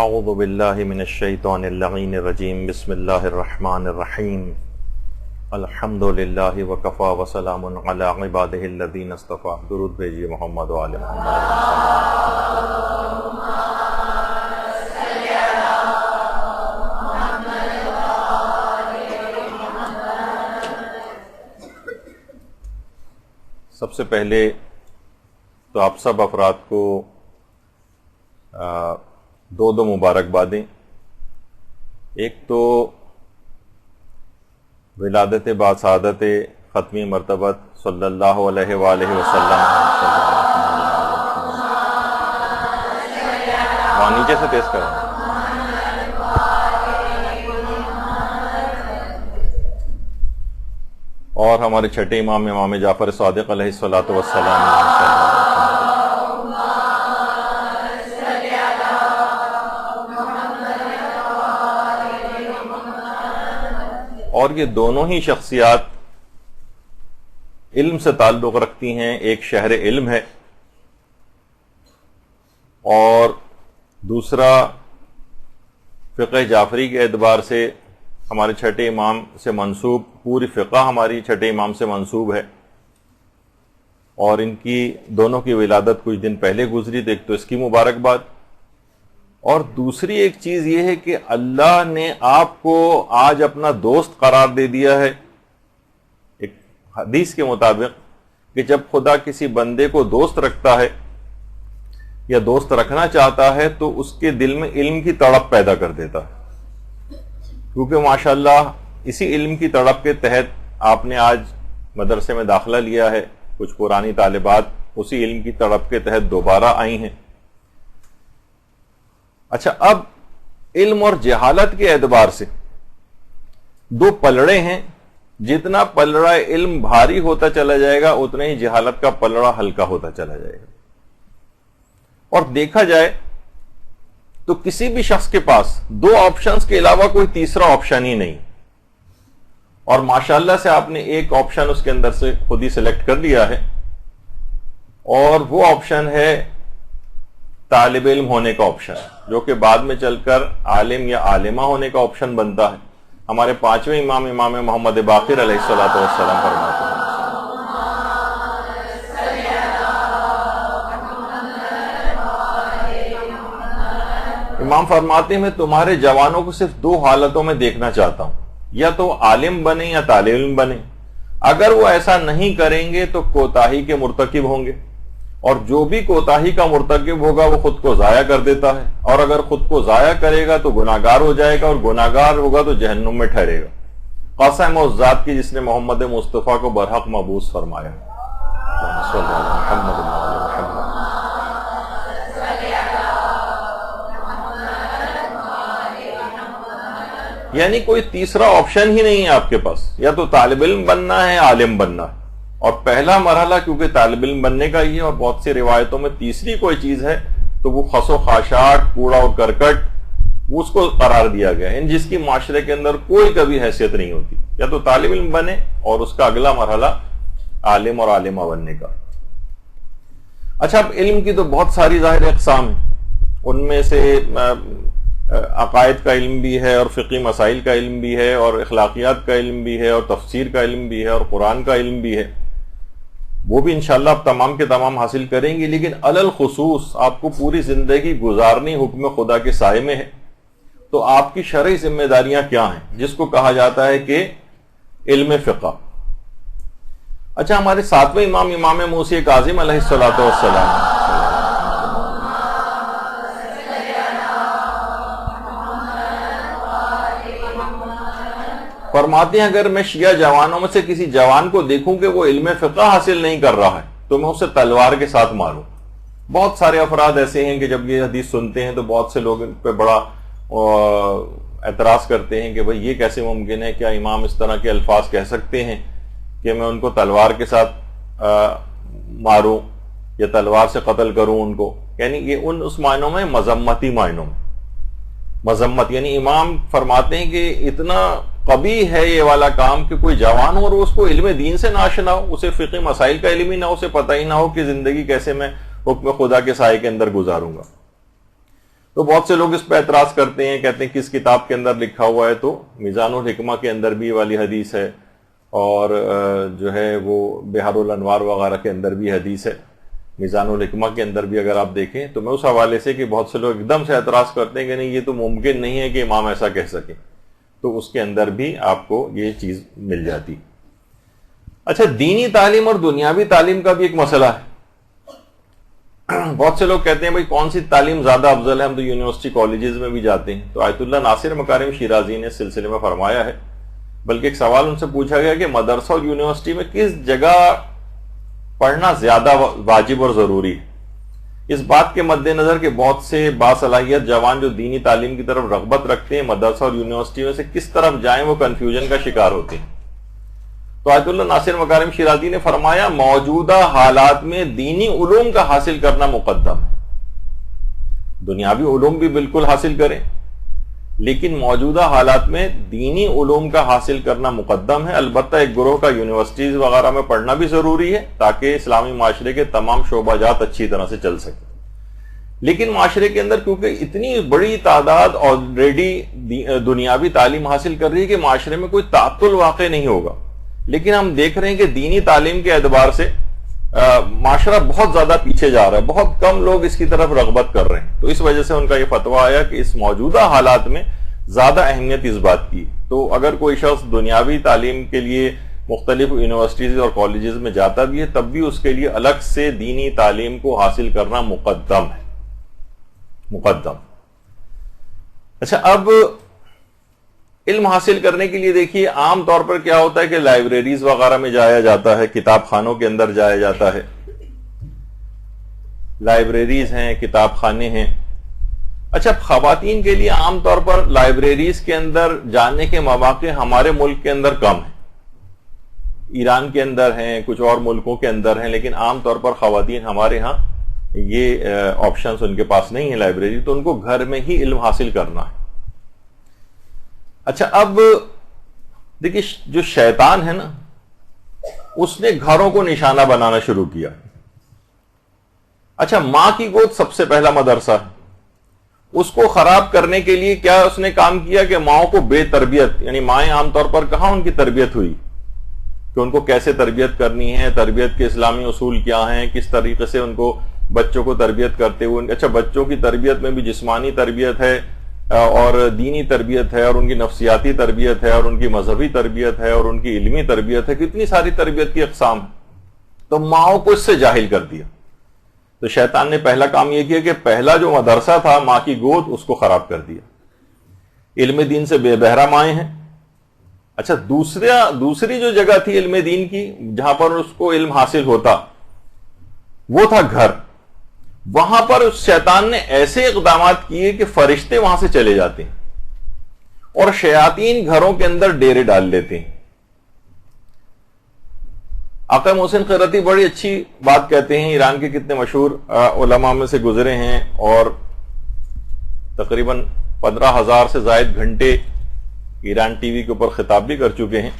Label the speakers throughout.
Speaker 1: اعوذ باللہ من الشیطان اللعین الرجیم بسم اللہ الرحمن الرحیم الحمد للہ وکفا وسلام علی عبادہ الذین اصطفیٰ. درود بھیجیے محمد و آل محمد. سب سے پہلے تو آپ سب افراد کو دو مبارکبادیں. ایک تو ولادت باسعادت ختمی مرتبت صلی اللہ علیہ وآلہ وسلم. وہاں نیچے سے تیز کریں. اور ہمارے چھٹے امام جعفر صادق علیہ الصلوۃ والسلام. اور یہ دونوں ہی شخصیات علم سے تعلق رکھتی ہیں. ایک شہر علم ہے اور دوسرا فقہ جعفری کے اعتبار سے ہمارے چھٹے امام سے منسوب. پوری فقہ ہماری چھٹے امام سے منسوب ہے اور ان کی دونوں کی ولادت کچھ دن پہلے گزری. تو ایک تو اس کی مبارکباد، اور دوسری ایک چیز یہ ہے کہ اللہ نے آپ کو آج اپنا دوست قرار دے دیا ہے. ایک حدیث کے مطابق کہ جب خدا کسی بندے کو دوست رکھتا ہے یا دوست رکھنا چاہتا ہے تو اس کے دل میں علم کی تڑپ پیدا کر دیتا ہے. کیونکہ ماشاءاللہ اسی علم کی تڑپ کے تحت آپ نے آج مدرسے میں داخلہ لیا ہے. کچھ پرانی طالبات اسی علم کی تڑپ کے تحت دوبارہ آئی ہیں. اچھا، اب علم اور جہالت کے اعتبار سے دو پلڑے ہیں. جتنا پلڑا علم بھاری ہوتا چلا جائے گا اتنا ہی جہالت کا پلڑا ہلکا ہوتا چلا جائے گا. اور دیکھا جائے تو کسی بھی شخص کے پاس دو آپشنز کے علاوہ کوئی تیسرا آپشن ہی نہیں. اور ماشاءاللہ سے آپ نے ایک آپشن اس کے اندر سے خود ہی سلیکٹ کر لیا ہے، اور وہ آپشن ہے طالب علم ہونے کا آپشن، جو کہ بعد میں چل کر عالم یا عالمہ ہونے کا آپشن بنتا ہے. ہمارے پانچویں امام محمد باقر علیہ الصلوۃ والسلام فرماتے ہیں، امام فرماتے ہیں میں تمہارے جوانوں کو صرف دو حالتوں میں دیکھنا چاہتا ہوں، یا تو عالم بنے یا طالب علم بنے. اگر وہ ایسا نہیں کریں گے تو کوتاہی کے مرتکب ہوں گے، اور جو بھی کوتاہی کا مرتکب ہوگا وہ خود کو ضائع کر دیتا ہے، اور اگر خود کو ضائع کرے گا تو گناہگار ہو جائے گا، اور گناہگار ہوگا تو جہنم میں ٹھہرے گا. قسم اس ذات کی جس نے محمد مصطفیٰ کو برحق مبعوث فرمایا. یعنی کوئی تیسرا آپشن ہی نہیں ہے آپ کے پاس، یا تو طالب علم بننا ہے، عالم بننا ہے. اور پہلا مرحلہ کیونکہ طالب علم بننے کا ہی ہے، اور بہت سی روایتوں میں تیسری کوئی چیز ہے تو وہ خس و خاشاک، کوڑا و کرکٹ، اس کو قرار دیا گیا ہے، جس کی معاشرے کے اندر کوئی کبھی حیثیت نہیں ہوتی. یا تو طالب علم بنے اور اس کا اگلا مرحلہ عالم اور عالمہ بننے کا. اچھا، اب علم کی تو بہت ساری ظاہر اقسام ہیں. ان میں سے عقائد کا علم بھی ہے، اور فقہی مسائل کا علم بھی ہے، اور اخلاقیات کا علم بھی ہے، اور تفسیر کا علم بھی ہے، اور قرآن کا علم بھی ہے. وہ بھی انشاءاللہ آپ تمام کے تمام حاصل کریں گے. لیکن علل خصوص آپ کو پوری زندگی گزارنی حکم خدا کے سائے میں ہے. تو آپ کی شرعی ذمہ داریاں کیا ہیں، جس کو کہا جاتا ہے کہ علم فقہ. اچھا، ہمارے ساتویں امام موسی کاظم علیہ الصلوۃ والسلام فرماتے ہیں اگر میں شیعہ جوانوں میں سے کسی جوان کو دیکھوں کہ وہ علم فقہ حاصل نہیں کر رہا ہے تو میں اسے تلوار کے ساتھ ماروں. بہت سارے افراد ایسے ہیں کہ جب یہ حدیث سنتے ہیں تو بہت سے لوگ ان پہ بڑا اعتراض کرتے ہیں کہ بھئی یہ کیسے ممکن ہے، کیا امام اس طرح کے الفاظ کہہ سکتے ہیں کہ میں ان کو تلوار کے ساتھ ماروں یا تلوار سے قتل کروں ان کو. یعنی یہ اس معنوں میں مذمتی معنوں میں مذمت، یعنی امام فرماتے ہیں کہ اتنا قبیح ہے یہ والا کام کہ کوئی جوان ہو اور اس کو علم دین سے ناشنا ہو، اسے فقہ مسائل کا علم ہی نہ ہو، اسے پتہ ہی نہ ہو کہ زندگی کیسے میں حکم خدا کے سائے کے اندر گزاروں گا. تو بہت سے لوگ اس پہ اعتراض کرتے ہیں، کہتے ہیں کس کتاب کے اندر لکھا ہوا ہے، تو میزان الحکمہ کے اندر بھی یہ والی حدیث ہے، اور جو ہے وہ بحار الانوار وغیرہ کے اندر بھی حدیث ہے، میزان الحکمہ کے اندر بھی اگر آپ دیکھیں تو میں اس حوالے سے کہ بہت سے لوگ ایک دم سے اعتراض کرتے ہیں کہ نہیں یہ تو ممکن نہیں ہے کہ امام ایسا کہہ سکیں، تو اس کے اندر بھی آپ کو یہ چیز مل جاتی۔ اچھا، دینی تعلیم اور دنیاوی تعلیم کا بھی ایک مسئلہ ہے۔ بہت سے لوگ کہتے ہیں بھائی کون سی تعلیم زیادہ افضل ہے، ہم تو یونیورسٹی کالجز میں بھی جاتے ہیں، تو آیت اللہ ناصر مکارم شیرازی نے اس سلسلے میں فرمایا ہے، بلکہ ایک سوال ان سے پوچھا گیا کہ مدرسہ اور یونیورسٹی میں کس جگہ پڑھنا زیادہ واجب اور ضروری ہے؟ اس بات کے مد نظر کہ بہت سے باصلاحیت جوان جو دینی تعلیم کی طرف رغبت رکھتے ہیں، مدرسہ اور یونیورسٹی میں سے کس طرف جائیں وہ کنفیوژن کا شکار ہوتے ہیں۔ تو آیت اللہ ناصر مکارم شیرازی نے فرمایا موجودہ حالات میں دینی علوم کا حاصل کرنا مقدم ہے، دنیاوی علوم بھی بالکل حاصل کریں، لیکن موجودہ حالات میں دینی علوم کا حاصل کرنا مقدم ہے۔ البتہ ایک گروہ کا یونیورسٹیز وغیرہ میں پڑھنا بھی ضروری ہے تاکہ اسلامی معاشرے کے تمام شعبہ جات اچھی طرح سے چل سکیں، لیکن معاشرے کے اندر کیونکہ اتنی بڑی تعداد آلریڈی دنیاوی تعلیم حاصل کر رہی ہے کہ معاشرے میں کوئی تعطل واقع نہیں ہوگا، لیکن ہم دیکھ رہے ہیں کہ دینی تعلیم کے اعتبار سے معاشرہ بہت زیادہ پیچھے جا رہا ہے، بہت کم لوگ اس کی طرف رغبت کر رہے ہیں، تو اس وجہ سے ان کا یہ فتویٰ آیا کہ اس موجودہ حالات میں زیادہ اہمیت اس بات کی۔ تو اگر کوئی شخص دنیاوی تعلیم کے لیے مختلف یونیورسٹیز اور کالجز میں جاتا بھی ہے تب بھی اس کے لیے الگ سے دینی تعلیم کو حاصل کرنا مقدم ہے، مقدم۔ اچھا، اب علم حاصل کرنے کے لیے دیکھیے عام طور پر کیا ہوتا ہے کہ لائبریریز وغیرہ میں جایا جاتا ہے، کتاب خانوں کے اندر جایا جاتا ہے، لائبریریز ہیں، کتاب خانے ہیں۔ اچھا، خواتین کے لیے عام طور پر لائبریریز کے اندر جانے کے مواقع ہمارے ملک کے اندر کم ہیں، ایران کے اندر ہیں، کچھ اور ملکوں کے اندر ہیں، لیکن عام طور پر خواتین ہمارے ہاں یہ آپشنز ان کے پاس نہیں ہے لائبریری، تو ان کو گھر میں ہی علم حاصل کرنا ہے۔ اچھا، اب دیکھیے جو شیطان ہے نا اس نے گھروں کو نشانہ بنانا شروع کیا۔ اچھا، ماں کی گود سب سے پہلا مدرسہ ہے، اس کو خراب کرنے کے لیے کیا اس نے کام کیا کہ ماؤں کو بے تربیت، یعنی مائیں عام طور پر کہاں ان کی تربیت ہوئی کہ ان کو کیسے تربیت کرنی ہے، تربیت کے اسلامی اصول کیا ہیں، کس طریقے سے ان کو بچوں کو تربیت کرتے ہوئے۔ اچھا، بچوں کی تربیت میں بھی جسمانی تربیت ہے اور دینی تربیت ہے اور ان کی نفسیاتی تربیت ہے اور ان کی مذہبی تربیت ہے اور ان کی علمی تربیت ہے، کتنی ساری تربیت کی اقسام ہیں، تو ماؤں کو اس سے جاہل کر دیا۔ تو شیطان نے پہلا کام یہ کیا کہ پہلا جو مدرسہ تھا ماں کی گود اس کو خراب کر دیا، علم دین سے بے بہرہ مائیں ہیں۔ اچھا، دوسری جو جگہ تھی علم دین کی جہاں پر اس کو علم حاصل ہوتا وہ تھا گھر، وہاں پر اس شیطان نے ایسے اقدامات کیے کہ فرشتے وہاں سے چلے جاتے ہیں اور شیاطین گھروں کے اندر ڈیرے ڈال لیتے ہیں۔ آقا محسن قرتی بڑی اچھی بات کہتے ہیں، ایران کے کتنے مشہور علماء میں سے گزرے ہیں اور تقریباً 15,000 سے زائد گھنٹے ایران ٹی وی کے اوپر خطاب بھی کر چکے ہیں۔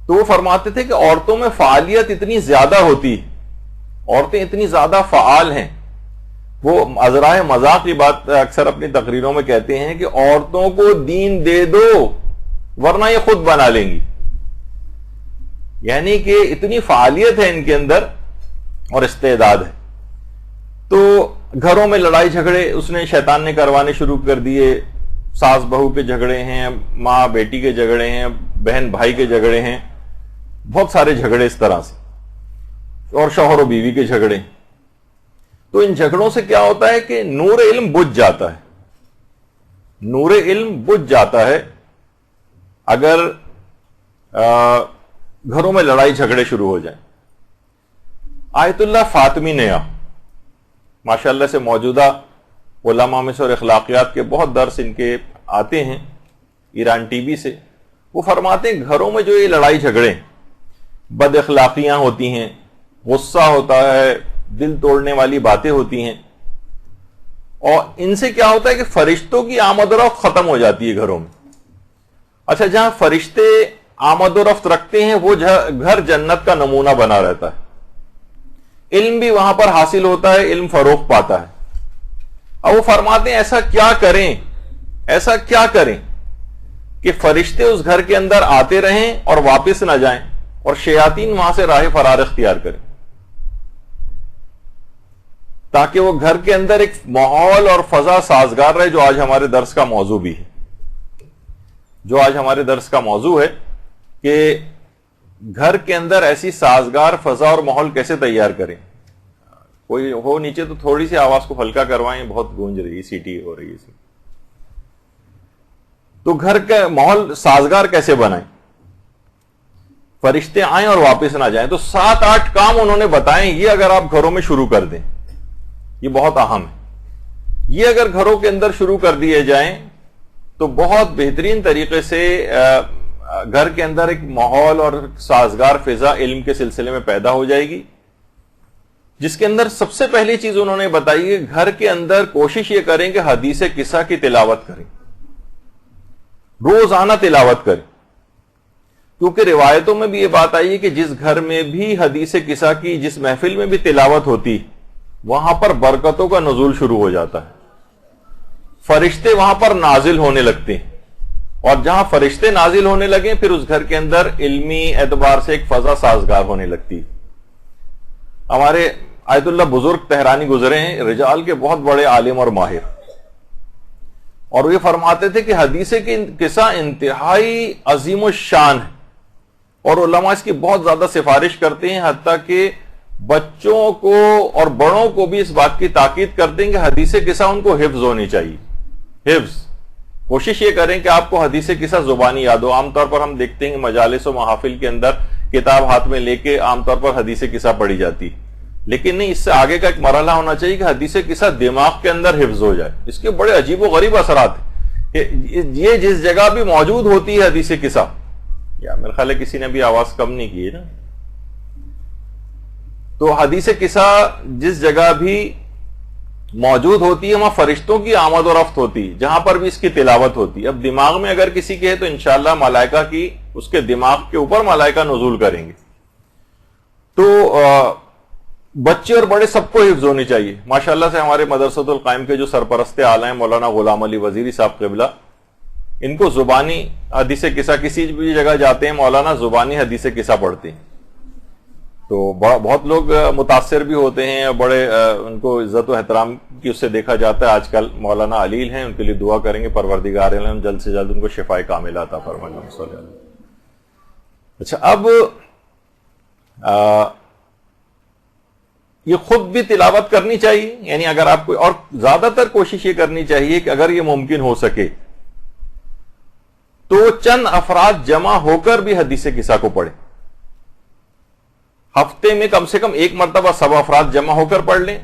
Speaker 1: تو وہ فرماتے تھے کہ عورتوں میں فعالیت اتنی زیادہ ہوتی ہے، عورتیں اتنی زیادہ فعال ہیں، وہ ازرائے مذاق کی بات اکثر اپنی تقریروں میں کہتے ہیں کہ عورتوں کو دین دے دو ورنہ یہ خود بنا لیں گی، یعنی کہ اتنی فعالیت ہے ان کے اندر اور استعداد ہے۔ تو گھروں میں لڑائی جھگڑے اس نے شیطان نے کروانے شروع کر دیے، ساس بہو کے جھگڑے ہیں، ماں بیٹی کے جھگڑے ہیں، بہن بھائی کے جھگڑے ہیں، بہت سارے جھگڑے اس طرح سے، اور شوہر و بیوی کے جھگڑے۔ تو ان جھگڑوں سے کیا ہوتا ہے کہ نور علم بجھ جاتا ہے، نور علم بجھ جاتا ہے اگر گھروں میں لڑائی جھگڑے شروع ہو جائیں۔ آیت اللہ فاطمی نیا ماشاءاللہ سے موجودہ علماء میں سے اور اخلاقیات کے بہت درس ان کے آتے ہیں ایران ٹی وی سے، وہ فرماتے ہیں گھروں میں جو یہ لڑائی جھگڑے بد اخلاقیاں ہوتی ہیں، غصہ ہوتا ہے، دل توڑنے والی باتیں ہوتی ہیں، اور ان سے کیا ہوتا ہے کہ فرشتوں کی آمد و رفت ختم ہو جاتی ہے گھروں میں۔ اچھا، جہاں فرشتے آمد و رفت رکھتے ہیں وہ گھر جنت کا نمونہ بنا رہتا ہے، علم بھی وہاں پر حاصل ہوتا ہے، علم فروغ پاتا ہے۔ اب وہ فرماتے ہیں ایسا کیا کریں کہ فرشتے اس گھر کے اندر آتے رہیں اور واپس نہ جائیں اور شیاطین وہاں سے راہ فرار اختیار کریں، تاکہ وہ گھر کے اندر ایک ماحول اور فضا سازگار رہے، جو آج ہمارے درس کا موضوع بھی ہے، کہ گھر کے اندر ایسی سازگار فضا اور ماحول کیسے تیار کریں۔ کوئی ہو نیچے تو تھوڑی سی آواز کو ہلکا کروائیں، بہت گونج رہی ہے، سیٹی ہو رہی ہے۔ تو گھر کا ماحول سازگار کیسے بنائیں، فرشتے آئیں اور واپس نہ جائیں۔ تو 7-8 کام انہوں نے بتائیں، یہ اگر آپ گھروں میں شروع کر دیں، یہ بہت اہم ہے، یہ اگر گھروں کے اندر شروع کر دیے جائیں تو بہت بہترین طریقے سے گھر کے اندر ایک ماحول اور سازگار فضا علم کے سلسلے میں پیدا ہو جائے گی، جس کے اندر سب سے پہلی چیز انہوں نے بتائی کہ گھر کے اندر کوشش یہ کریں کہ حدیث قصہ کی تلاوت کریں، روزانہ تلاوت کریں، کیونکہ روایتوں میں بھی یہ بات آئی ہے کہ جس گھر میں بھی حدیث قصہ کی، جس محفل میں بھی تلاوت ہوتی، وہاں پر برکتوں کا نزول شروع ہو جاتا ہے، فرشتے وہاں پر نازل ہونے لگتے ہیں، اور جہاں فرشتے نازل ہونے لگیں پھر اس گھر کے اندر علمی اعتبار سے ایک فضا سازگار ہونے لگتی۔ ہمارے آیت اللہ بزرگ تہرانی گزرے ہیں، رجال کے بہت بڑے عالم اور ماہر، اور وہ یہ فرماتے تھے کہ حدیث کی قصہ انتہائی عظیم الشان ہے، اور علماء اس کی بہت زیادہ سفارش کرتے ہیں، حتیٰ کہ بچوں کو اور بڑوں کو بھی اس بات کی تاکید کرتے ہیں کہ حدیث قصہ ان کو حفظ ہونی چاہیے، حفظ۔ کوشش یہ کریں کہ آپ کو حدیث قصہ زبانی یاد ہو۔ عام طور پر ہم دیکھتے ہیں کہ مجالس و محافل کے اندر کتاب ہاتھ میں لے کے عام طور پر حدیث قصہ پڑھی جاتی، لیکن نہیں، اس سے آگے کا ایک مرحلہ ہونا چاہیے کہ حدیث قصہ دماغ کے اندر حفظ ہو جائے۔ اس کے بڑے عجیب و غریب اثرات ہیں، یہ جس جگہ بھی موجود ہوتی ہے حدیث قصہ، یا میرے خیال ہے کسی نے بھی آواز کم نہیں کی ہے نا، تو حدیث قصہ جس جگہ بھی موجود ہوتی ہے وہاں فرشتوں کی آمد و رفت ہوتی، جہاں پر بھی اس کی تلاوت ہوتی۔ اب دماغ میں اگر کسی کے ہے تو انشاءاللہ ملائکہ کی اس کے دماغ کے اوپر ملائکہ نزول کریں گے۔ تو بچے اور بڑے سب کو حفظ ہونی چاہیے۔ ماشاءاللہ سے ہمارے مدرسۃ القائم کے جو سرپرست اعلیٰ ہیں مولانا غلام علی وزیری صاحب قبلہ، ان کو زبانی حدیث قصہ، کسی بھی جگہ جاتے ہیں مولانا زبانی حدیث قصہ پڑھتے ہیں، تو بہت لوگ متاثر بھی ہوتے ہیں، بڑے ان کو عزت و احترام کی اس سے دیکھا جاتا ہے۔ آج کل مولانا علیل ہیں، ان کے لیے دعا کریں گے پروردگار عالم جلد سے جلد ان کو شفائے کاملہ عطا فرمائے۔ اچھا، اب یہ خود بھی تلاوت کرنی چاہیے، یعنی اگر آپ کو، اور زیادہ تر کوشش یہ کرنی چاہیے کہ اگر یہ ممکن ہو سکے تو چند افراد جمع ہو کر بھی حدیث قصہ کو پڑھیں۔ ہفتے میں کم سے کم ایک مرتبہ سب افراد جمع ہو کر پڑھ لیں،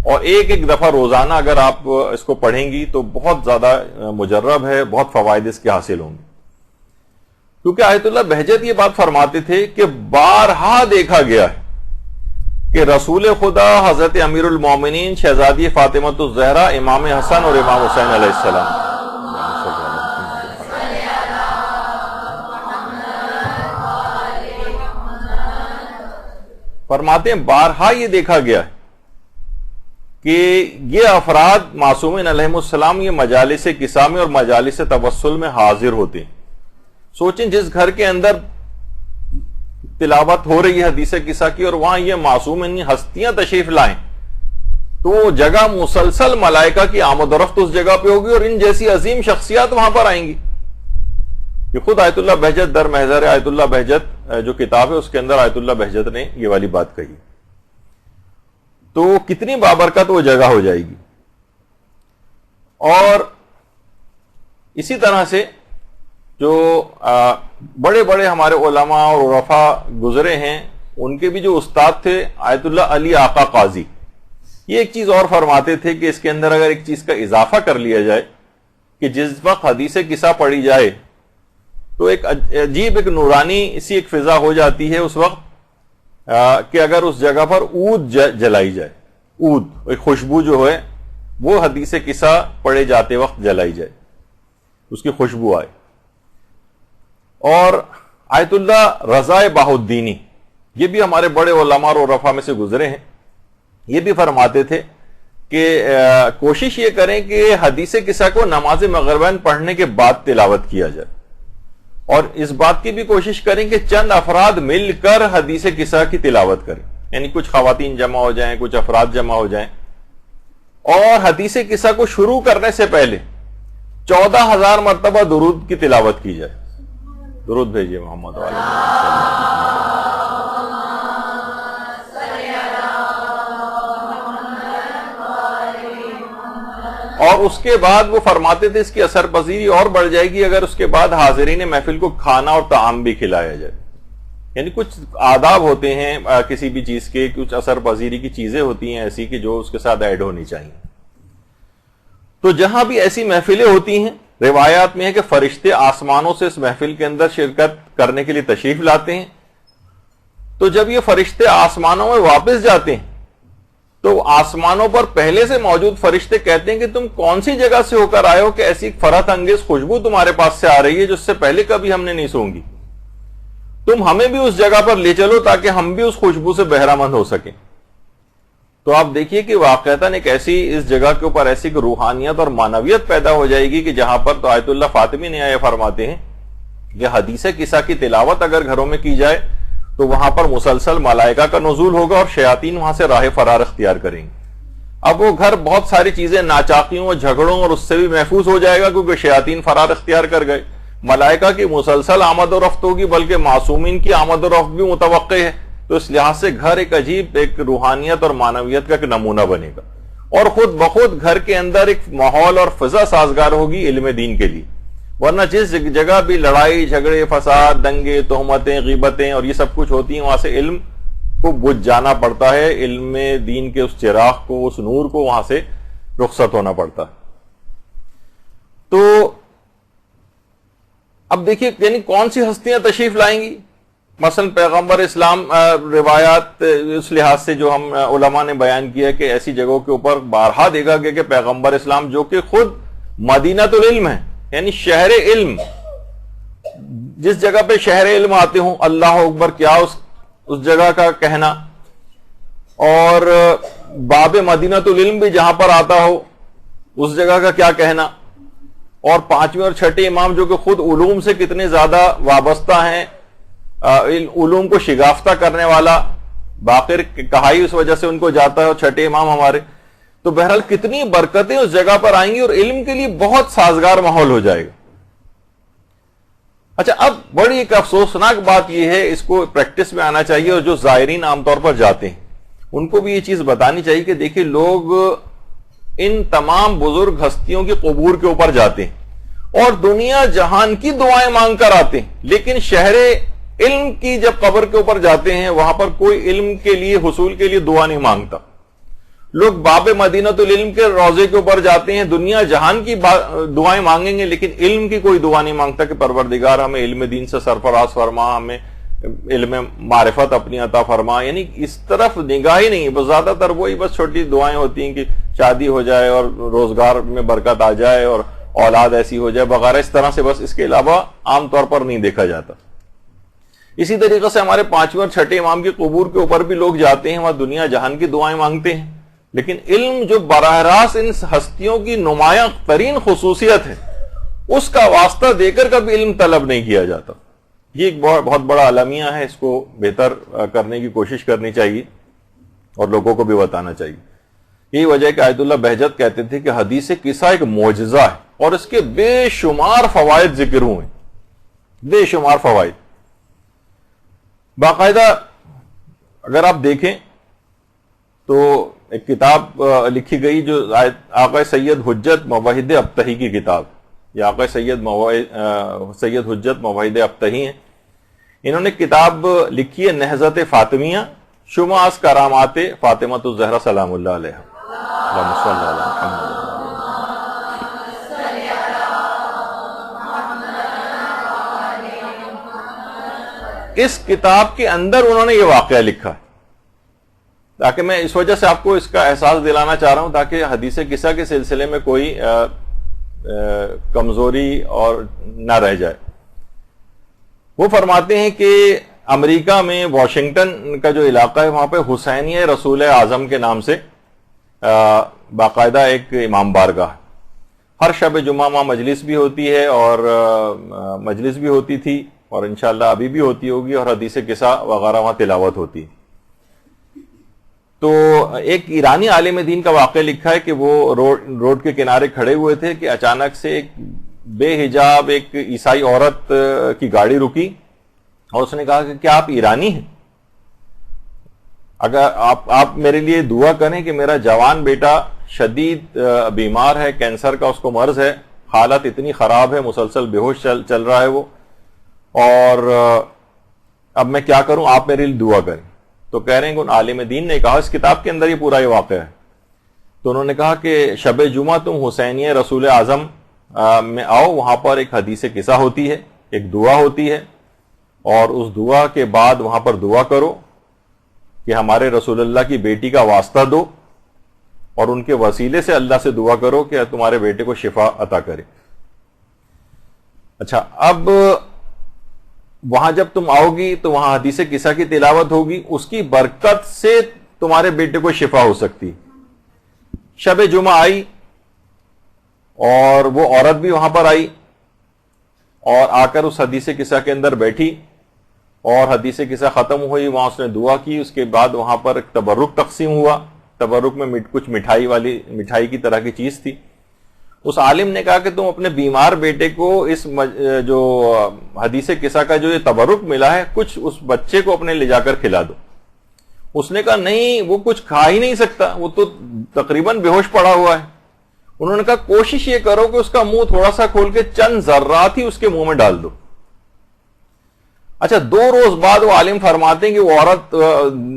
Speaker 1: اور ایک دفعہ روزانہ اگر آپ اس کو پڑھیں گی تو بہت زیادہ مجرب ہے، بہت فوائد اس کے حاصل ہوں گے۔ کیونکہ آیت اللہ بہجت یہ بات فرماتے تھے کہ بارہا دیکھا گیا ہے کہ رسول خدا حضرت امیر المومنین شہزادی فاطمۃ الزہرا امام حسن اور امام حسین علیہ السلام، فرماتے ہیں بارہا یہ دیکھا گیا ہے کہ یہ افراد معصومین علیہ السلام یہ مجالس قصہ میں اور مجالس توسل میں حاضر ہوتے ہیں۔ سوچیں جس گھر کے اندر تلاوت ہو رہی ہے حدیث قصہ کی اور وہاں یہ معصومین ہستیاں تشریف لائیں تو وہ جگہ مسلسل ملائکہ کی آمد و رفت اس جگہ پہ ہوگی، اور ان جیسی عظیم شخصیات وہاں پر آئیں گی۔ یہ خود آیت اللہ بہجت در محضر آیت اللہ بہجت جو کتاب ہے اس کے اندر آیت اللہ بہجت نے یہ والی بات کہی، تو کتنی بابرکت وہ جگہ ہو جائے گی۔ اور اسی طرح سے جو بڑے بڑے ہمارے علماء اور عرفاء گزرے ہیں، ان کے بھی جو استاد تھے آیت اللہ علی آقا قاضی، یہ ایک چیز اور فرماتے تھے کہ اس کے اندر اگر ایک چیز کا اضافہ کر لیا جائے کہ جس وقت حدیث قصہ پڑھی جائے تو ایک عجیب ایک نورانی اسی ایک فضا ہو جاتی ہے اس وقت کہ اگر اس جگہ پر عود جلائی جائے، عود ایک خوشبو جو ہے وہ حدیث قصہ پڑھے جاتے وقت جلائی جائے، اس کی خوشبو آئے۔ اور آیت اللہ رضا بہاء الدینی، یہ بھی ہمارے بڑے علماء اور عرفاء میں سے گزرے ہیں، یہ بھی فرماتے تھے کہ کوشش یہ کریں کہ حدیث قصہ کو نماز مغربین پڑھنے کے بعد تلاوت کیا جائے، اور اس بات کی بھی کوشش کریں کہ چند افراد مل کر حدیث قصہ کی تلاوت کریں، یعنی کچھ خواتین جمع ہو جائیں، کچھ افراد جمع ہو جائیں، اور حدیث قصہ کو شروع کرنے سے پہلے 14,000 مرتبہ درود کی تلاوت کی جائے. درود بھیجیے محمد علیہ وسلم. اور اس کے بعد وہ فرماتے تھے اس کی اثر پذیری اور بڑھ جائے گی اگر اس کے بعد حاضرین محفل کو کھانا اور طعام بھی کھلایا جائے. یعنی کچھ آداب ہوتے ہیں کسی بھی چیز کے، کچھ اثر پذیری کی چیزیں ہوتی ہیں ایسی کہ جو اس کے ساتھ ایڈ ہونی چاہیے. تو جہاں بھی ایسی محفلیں ہوتی ہیں، روایات میں ہے کہ فرشتے آسمانوں سے اس محفل کے اندر شرکت کرنے کے لیے تشریف لاتے ہیں. تو جب یہ فرشتے آسمانوں میں واپس جاتے ہیں تو آسمانوں پر پہلے سے موجود فرشتے کہتے ہیں کہ تم کون سی جگہ سے ہو کر آئے ہو کہ ایسی فرحت انگیز خوشبو تمہارے پاس سے آ رہی ہے جو اس سے پہلے کبھی ہم نے نہیں سونگی. تم ہمیں بھی اس جگہ پر لے چلو تاکہ ہم بھی اس خوشبو سے بہرہ مند ہو سکیں. تو آپ دیکھیے کہ واقعتاً ایک ایسی اس جگہ کے اوپر ایسی روحانیت اور معنویت پیدا ہو جائے گی کہ جہاں پر تو آیت اللہ فاطمی نے یہ فرماتے ہیں کہ حدیث قصہ کی تلاوت اگر گھروں میں کی جائے تو وہاں پر مسلسل ملائکہ کا نزول ہوگا اور شیاطین وہاں سے راہ فرار اختیار کریں گے. اب وہ گھر بہت ساری چیزیں ناچاقیوں اور جھگڑوں اور اس سے بھی محفوظ ہو جائے گا کیونکہ شیاطین فرار اختیار کر گئے. ملائکہ کی مسلسل آمد و رفت ہوگی، بلکہ معصومین کی آمد و رفت بھی متوقع ہے. تو اس لحاظ سے گھر ایک عجیب ایک روحانیت اور معنویت کا ایک نمونہ بنے گا، اور خود بخود گھر کے اندر ایک ماحول اور فضا سازگار ہوگی علم دین کے لیے. ورنہ جس جگہ بھی لڑائی جھگڑے فساد دنگے تہمتیں غیبتیں اور یہ سب کچھ ہوتی ہیں وہاں سے علم کو بجھ جانا پڑتا ہے، علم دین کے اس چراغ کو، اس نور کو وہاں سے رخصت ہونا پڑتا ہے. تو اب دیکھیے یعنی کون سی ہستیاں تشریف لائیں گی. مثلا پیغمبر اسلام روایات اس لحاظ سے جو ہم علماء نے بیان کیا کہ ایسی جگہوں کے اوپر بارہا دیکھا گیا کہ پیغمبر اسلام جو کہ خود مدینہ العلم ہے، یعنی شہر علم، جس جگہ پہ شہر علم آتے ہوں، اللہ اکبر کیا اس جگہ کا کہنا، اور باب مدینہ العلم بھی جہاں پر آتا ہو اس جگہ کا کیا کہنا، اور پانچویں اور چھٹے امام جو کہ خود علوم سے کتنے زیادہ وابستہ ہیں، علوم کو شگافتہ کرنے والا، باقر کہائی اس وجہ سے ان کو جاتا ہے، اور چھٹے امام ہمارے. تو بہرحال کتنی برکتیں اس جگہ پر آئیں گی اور علم کے لیے بہت سازگار ماحول ہو جائے گا. اچھا، اب بڑی ایک افسوسناک بات یہ ہے، اس کو پریکٹس میں آنا چاہیے، اور جو زائرین عام طور پر جاتے ہیں ان کو بھی یہ چیز بتانی چاہیے کہ دیکھیں لوگ ان تمام بزرگ ہستیوں کی قبور کے اوپر جاتے ہیں اور دنیا جہان کی دعائیں مانگ کر آتے ہیں، لیکن شہر علم کی جب قبر کے اوپر جاتے ہیں وہاں پر کوئی علم کے لیے حصول کے لیے دعا نہیں مانگتا. لوگ باب مدینہ العلم کے روضے کے اوپر جاتے ہیں، دنیا جہان کی دعائیں مانگیں گے لیکن علم کی کوئی دعا نہیں مانگتا کہ پروردگار ہمیں علم دین سے سرفراز فرما، ہمیں علم معرفت اپنی عطا فرما. یعنی اس طرف نگاہ ہی نہیں. بس زیادہ تر وہی بس چھوٹی دعائیں ہوتی ہیں کہ شادی ہو جائے اور روزگار میں برکت آ جائے اور اولاد ایسی ہو جائے وغیرہ، اس طرح سے، بس اس کے علاوہ عام طور پر نہیں دیکھا جاتا. اسی طریقے سے ہمارے پانچویں اور چھٹے امام کی قبور کے اوپر بھی لوگ جاتے ہیں، وہاں دنیا جہان کی دعائیں مانگتے ہیں، لیکن علم جو براہ راست ان ہستیوں کی نمایاں ترین خصوصیت ہے اس کا واسطہ دے کر کبھی علم طلب نہیں کیا جاتا. یہ ایک بہت بڑا المیہ ہے، اس کو بہتر کرنے کی کوشش کرنی چاہیے اور لوگوں کو بھی بتانا چاہیے. یہی وجہ ہے کہ آیت اللہ بہجت کہتے تھے کہ حدیث قصہ ایک معجزہ ہے اور اس کے بے شمار فوائد ذکر ہوئے، بے شمار فوائد. باقاعدہ اگر آپ دیکھیں تو ایک کتاب لکھی گئی جو آقا سید حجت موحد ابتہی کی کتاب، یہ آقا سید حجت موحد ابتہی ہیں. انہوں نے کتاب لکھی ہے نہضت فاطمیہ شماس کرامات فاطمۃ الزہرا سلام اللہ علیہ. اللہم صلی علی محمد. اس کتاب کے اندر انہوں نے یہ واقعہ لکھا ہے، تاکہ میں اس وجہ سے آپ کو اس کا احساس دلانا چاہ رہا ہوں تاکہ حدیث قصہ کے سلسلے میں کوئی کمزوری اور نہ رہ جائے. وہ فرماتے ہیں کہ امریکہ میں واشنگٹن کا جو علاقہ ہے وہاں پہ حسینیہ رسول اعظم کے نام سے باقاعدہ ایک امام بارگاہ، ہر شب جمعہ وہاں مجلس بھی ہوتی ہے اور مجلس بھی ہوتی تھی اور انشاءاللہ ابھی بھی ہوتی ہوگی، اور حدیث قصہ وغیرہ وہاں تلاوت ہوتی ہے۔ تو ایک ایرانی عالم دین کا واقعہ لکھا ہے کہ وہ روڈ کے کنارے کھڑے ہوئے تھے کہ اچانک سے ایک بے حجاب ایک عیسائی عورت کی گاڑی رکی اور اس نے کہا کہ کیا آپ ایرانی ہیں؟ اگر آپ میرے لیے دعا کریں کہ میرا جوان بیٹا شدید بیمار ہے، کینسر کا اس کو مرض ہے، حالت اتنی خراب ہے، مسلسل بے ہوش چل رہا ہے وہ، اور اب میں کیا کروں، آپ میرے لیے دعا کریں۔ تو کہہ رہے ہیں کہ ان عالم دین نے کہا، اس کتاب کے اندر یہ پورا یہ واقعہ ہے، تو انہوں نے کہا کہ شب جمعہ تم حسینیہ رسول اعظم میں آؤ، وہاں پر ایک حدیث قصہ ہوتی ہے، ایک دعا ہوتی ہے، اور اس دعا کے بعد وہاں پر دعا کرو کہ ہمارے رسول اللہ کی بیٹی کا واسطہ دو، اور ان کے وسیلے سے اللہ سے دعا کرو کہ تمہارے بیٹے کو شفا عطا کرے۔ اچھا، اب وہاں جب تم آؤ گی تو وہاں حدیث قصہ کی تلاوت ہوگی، اس کی برکت سے تمہارے بیٹے کو شفا ہو سکتی۔ شب جمعہ آئی اور وہ عورت بھی وہاں پر آئی اور آ کر اس حدیث قصہ کے اندر بیٹھی، اور حدیث قصہ ختم ہوئی، وہاں اس نے دعا کی، اس کے بعد وہاں پر ایک تبرک تقسیم ہوا، تبرک میں کچھ مٹھائی کی طرح کی چیز تھی۔ اس عالم نے کہا کہ تم اپنے بیمار بیٹے کو اس جو حدیث قصہ کا جو یہ تبرک ملا ہے، کچھ اس بچے کو اپنے لے جا کر کھلا دو۔ اس نے کہا نہیں، وہ کچھ کھا ہی نہیں سکتا، وہ تو تقریباً بے ہوش پڑا ہوا ہے۔ انہوں نے کہا کوشش یہ کرو کہ اس کا منہ تھوڑا سا کھول کے چند ذرات ہی اس کے منہ میں ڈال دو۔ اچھا، 2 روز بعد وہ عالم فرماتے ہیں کہ وہ عورت،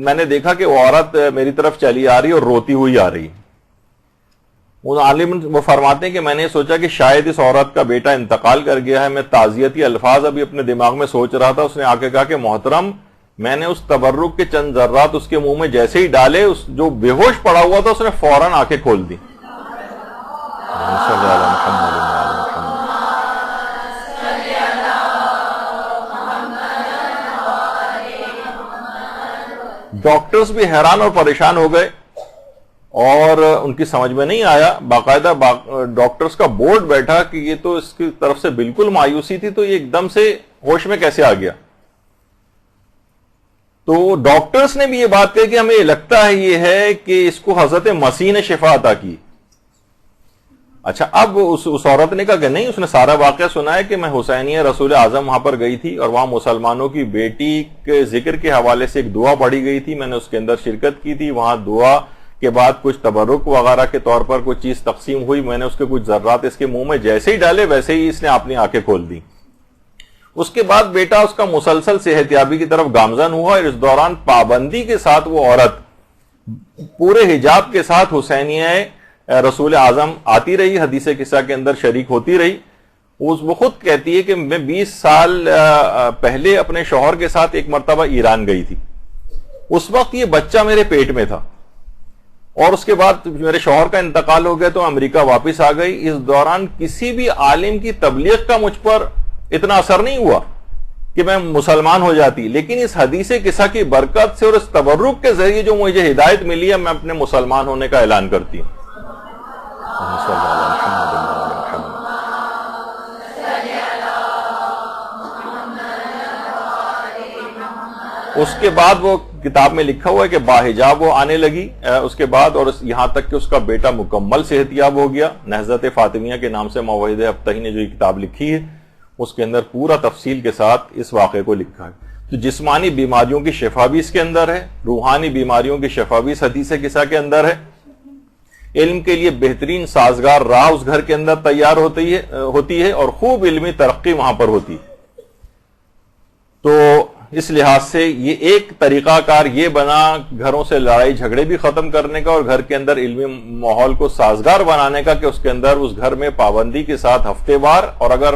Speaker 1: میں نے دیکھا کہ وہ عورت میری طرف چلی آ رہی اور روتی ہوئی آ رہی۔ وہ عالم وہ فرماتے ہیں کہ میں نے سوچا کہ شاید اس عورت کا بیٹا انتقال کر گیا ہے، میں تعزیتی الفاظ ابھی اپنے دماغ میں سوچ رہا تھا۔ اس نے آ کے کہا کہ محترم، میں نے اس تبرک کے چند ذرات اس کے منہ میں جیسے ہی ڈالے، اس جو بے ہوش پڑا ہوا تھا اس نے فوراً آنکھیں کھول دی۔ ڈاکٹرز بھی حیران اور پریشان ہو گئے اور ان کی سمجھ میں نہیں آیا، باقاعدہ ڈاکٹرز کا بورڈ بیٹھا کہ یہ تو اس کی طرف سے بالکل مایوسی تھی، تو یہ ایک دم سے ہوش میں کیسے آ گیا؟ تو ڈاکٹرز نے بھی یہ بات کہی کہ ہمیں یہ لگتا ہے یہ ہے کہ اس کو حضرت مسیح نے شفا عطا کی۔ اچھا، اب اس عورت نے کہا کہ نہیں، اس نے سارا واقعہ سنا ہے کہ میں حسینیہ رسول اعظم وہاں پر گئی تھی اور وہاں مسلمانوں کی بیٹی کے ذکر کے حوالے سے ایک دعا پڑھی گئی تھی، میں نے اس کے اندر شرکت کی تھی، وہاں دعا کے بعد کچھ تبرک وغیرہ کے طور پر کچھ چیز تقسیم ہوئی، میں نے اس کے کچھ ذرات اس کے منہ میں جیسے ہی ڈالے ویسے ہی اس نے اپنی آنکھیں کھول دی۔ اس کے بعد بیٹا اس کا مسلسل صحت یابی کی طرف گامزن ہوا، اور اس دوران پابندی کے ساتھ وہ عورت پورے حجاب کے ساتھ حسینیہ رسول اعظم آتی رہی، حدیث قصہ کے اندر شریک ہوتی رہی۔ وہ خود کہتی ہے کہ میں 20 سال پہلے اپنے شوہر کے ساتھ ایک مرتبہ ایران گئی تھی، اس وقت یہ بچہ میرے پیٹ میں تھا، اور اس کے بعد میرے شوہر کا انتقال ہو گیا تو امریکہ واپس آ گئی۔ اس دوران کسی بھی عالم کی تبلیغ کا مجھ پر اتنا اثر نہیں ہوا کہ میں مسلمان ہو جاتی، لیکن اس حدیث قصہ کی برکت سے اور اس تبرک کے ذریعے جو مجھے ہدایت ملی ہے، میں اپنے مسلمان ہونے کا اعلان کرتی ہوں۔ اس کے بعد وہ کتاب میں لکھا ہوا ہے کہ باحجاب وہ آنے لگی اس کے بعد، اور یہاں تک کہ اس کا بیٹا مکمل صحت یاب ہو گیا۔ نہضت فاطمیہ کے نام سے موحد ابتہی نے جو یہ کتاب لکھی ہے، اس کے اندر پورا تفصیل کے ساتھ اس واقعے کو لکھا ہے۔ تو جسمانی بیماریوں کی شفا بھی اس کے اندر ہے، روحانی بیماریوں کی شفا بھی اس حدیث قصہ کے اندر ہے۔ علم کے لیے بہترین سازگار راہ اس گھر کے اندر تیار ہوتی ہے اور خوب علمی ترقی وہاں پر ہوتی ہے۔ تو اس لحاظ سے یہ ایک طریقہ کار یہ بنا گھروں سے لڑائی جھگڑے بھی ختم کرنے کا اور گھر کے اندر علمی ماحول کو سازگار بنانے کا، کہ اس کے اندر اس گھر میں پابندی کے ساتھ ہفتے وار، اور اگر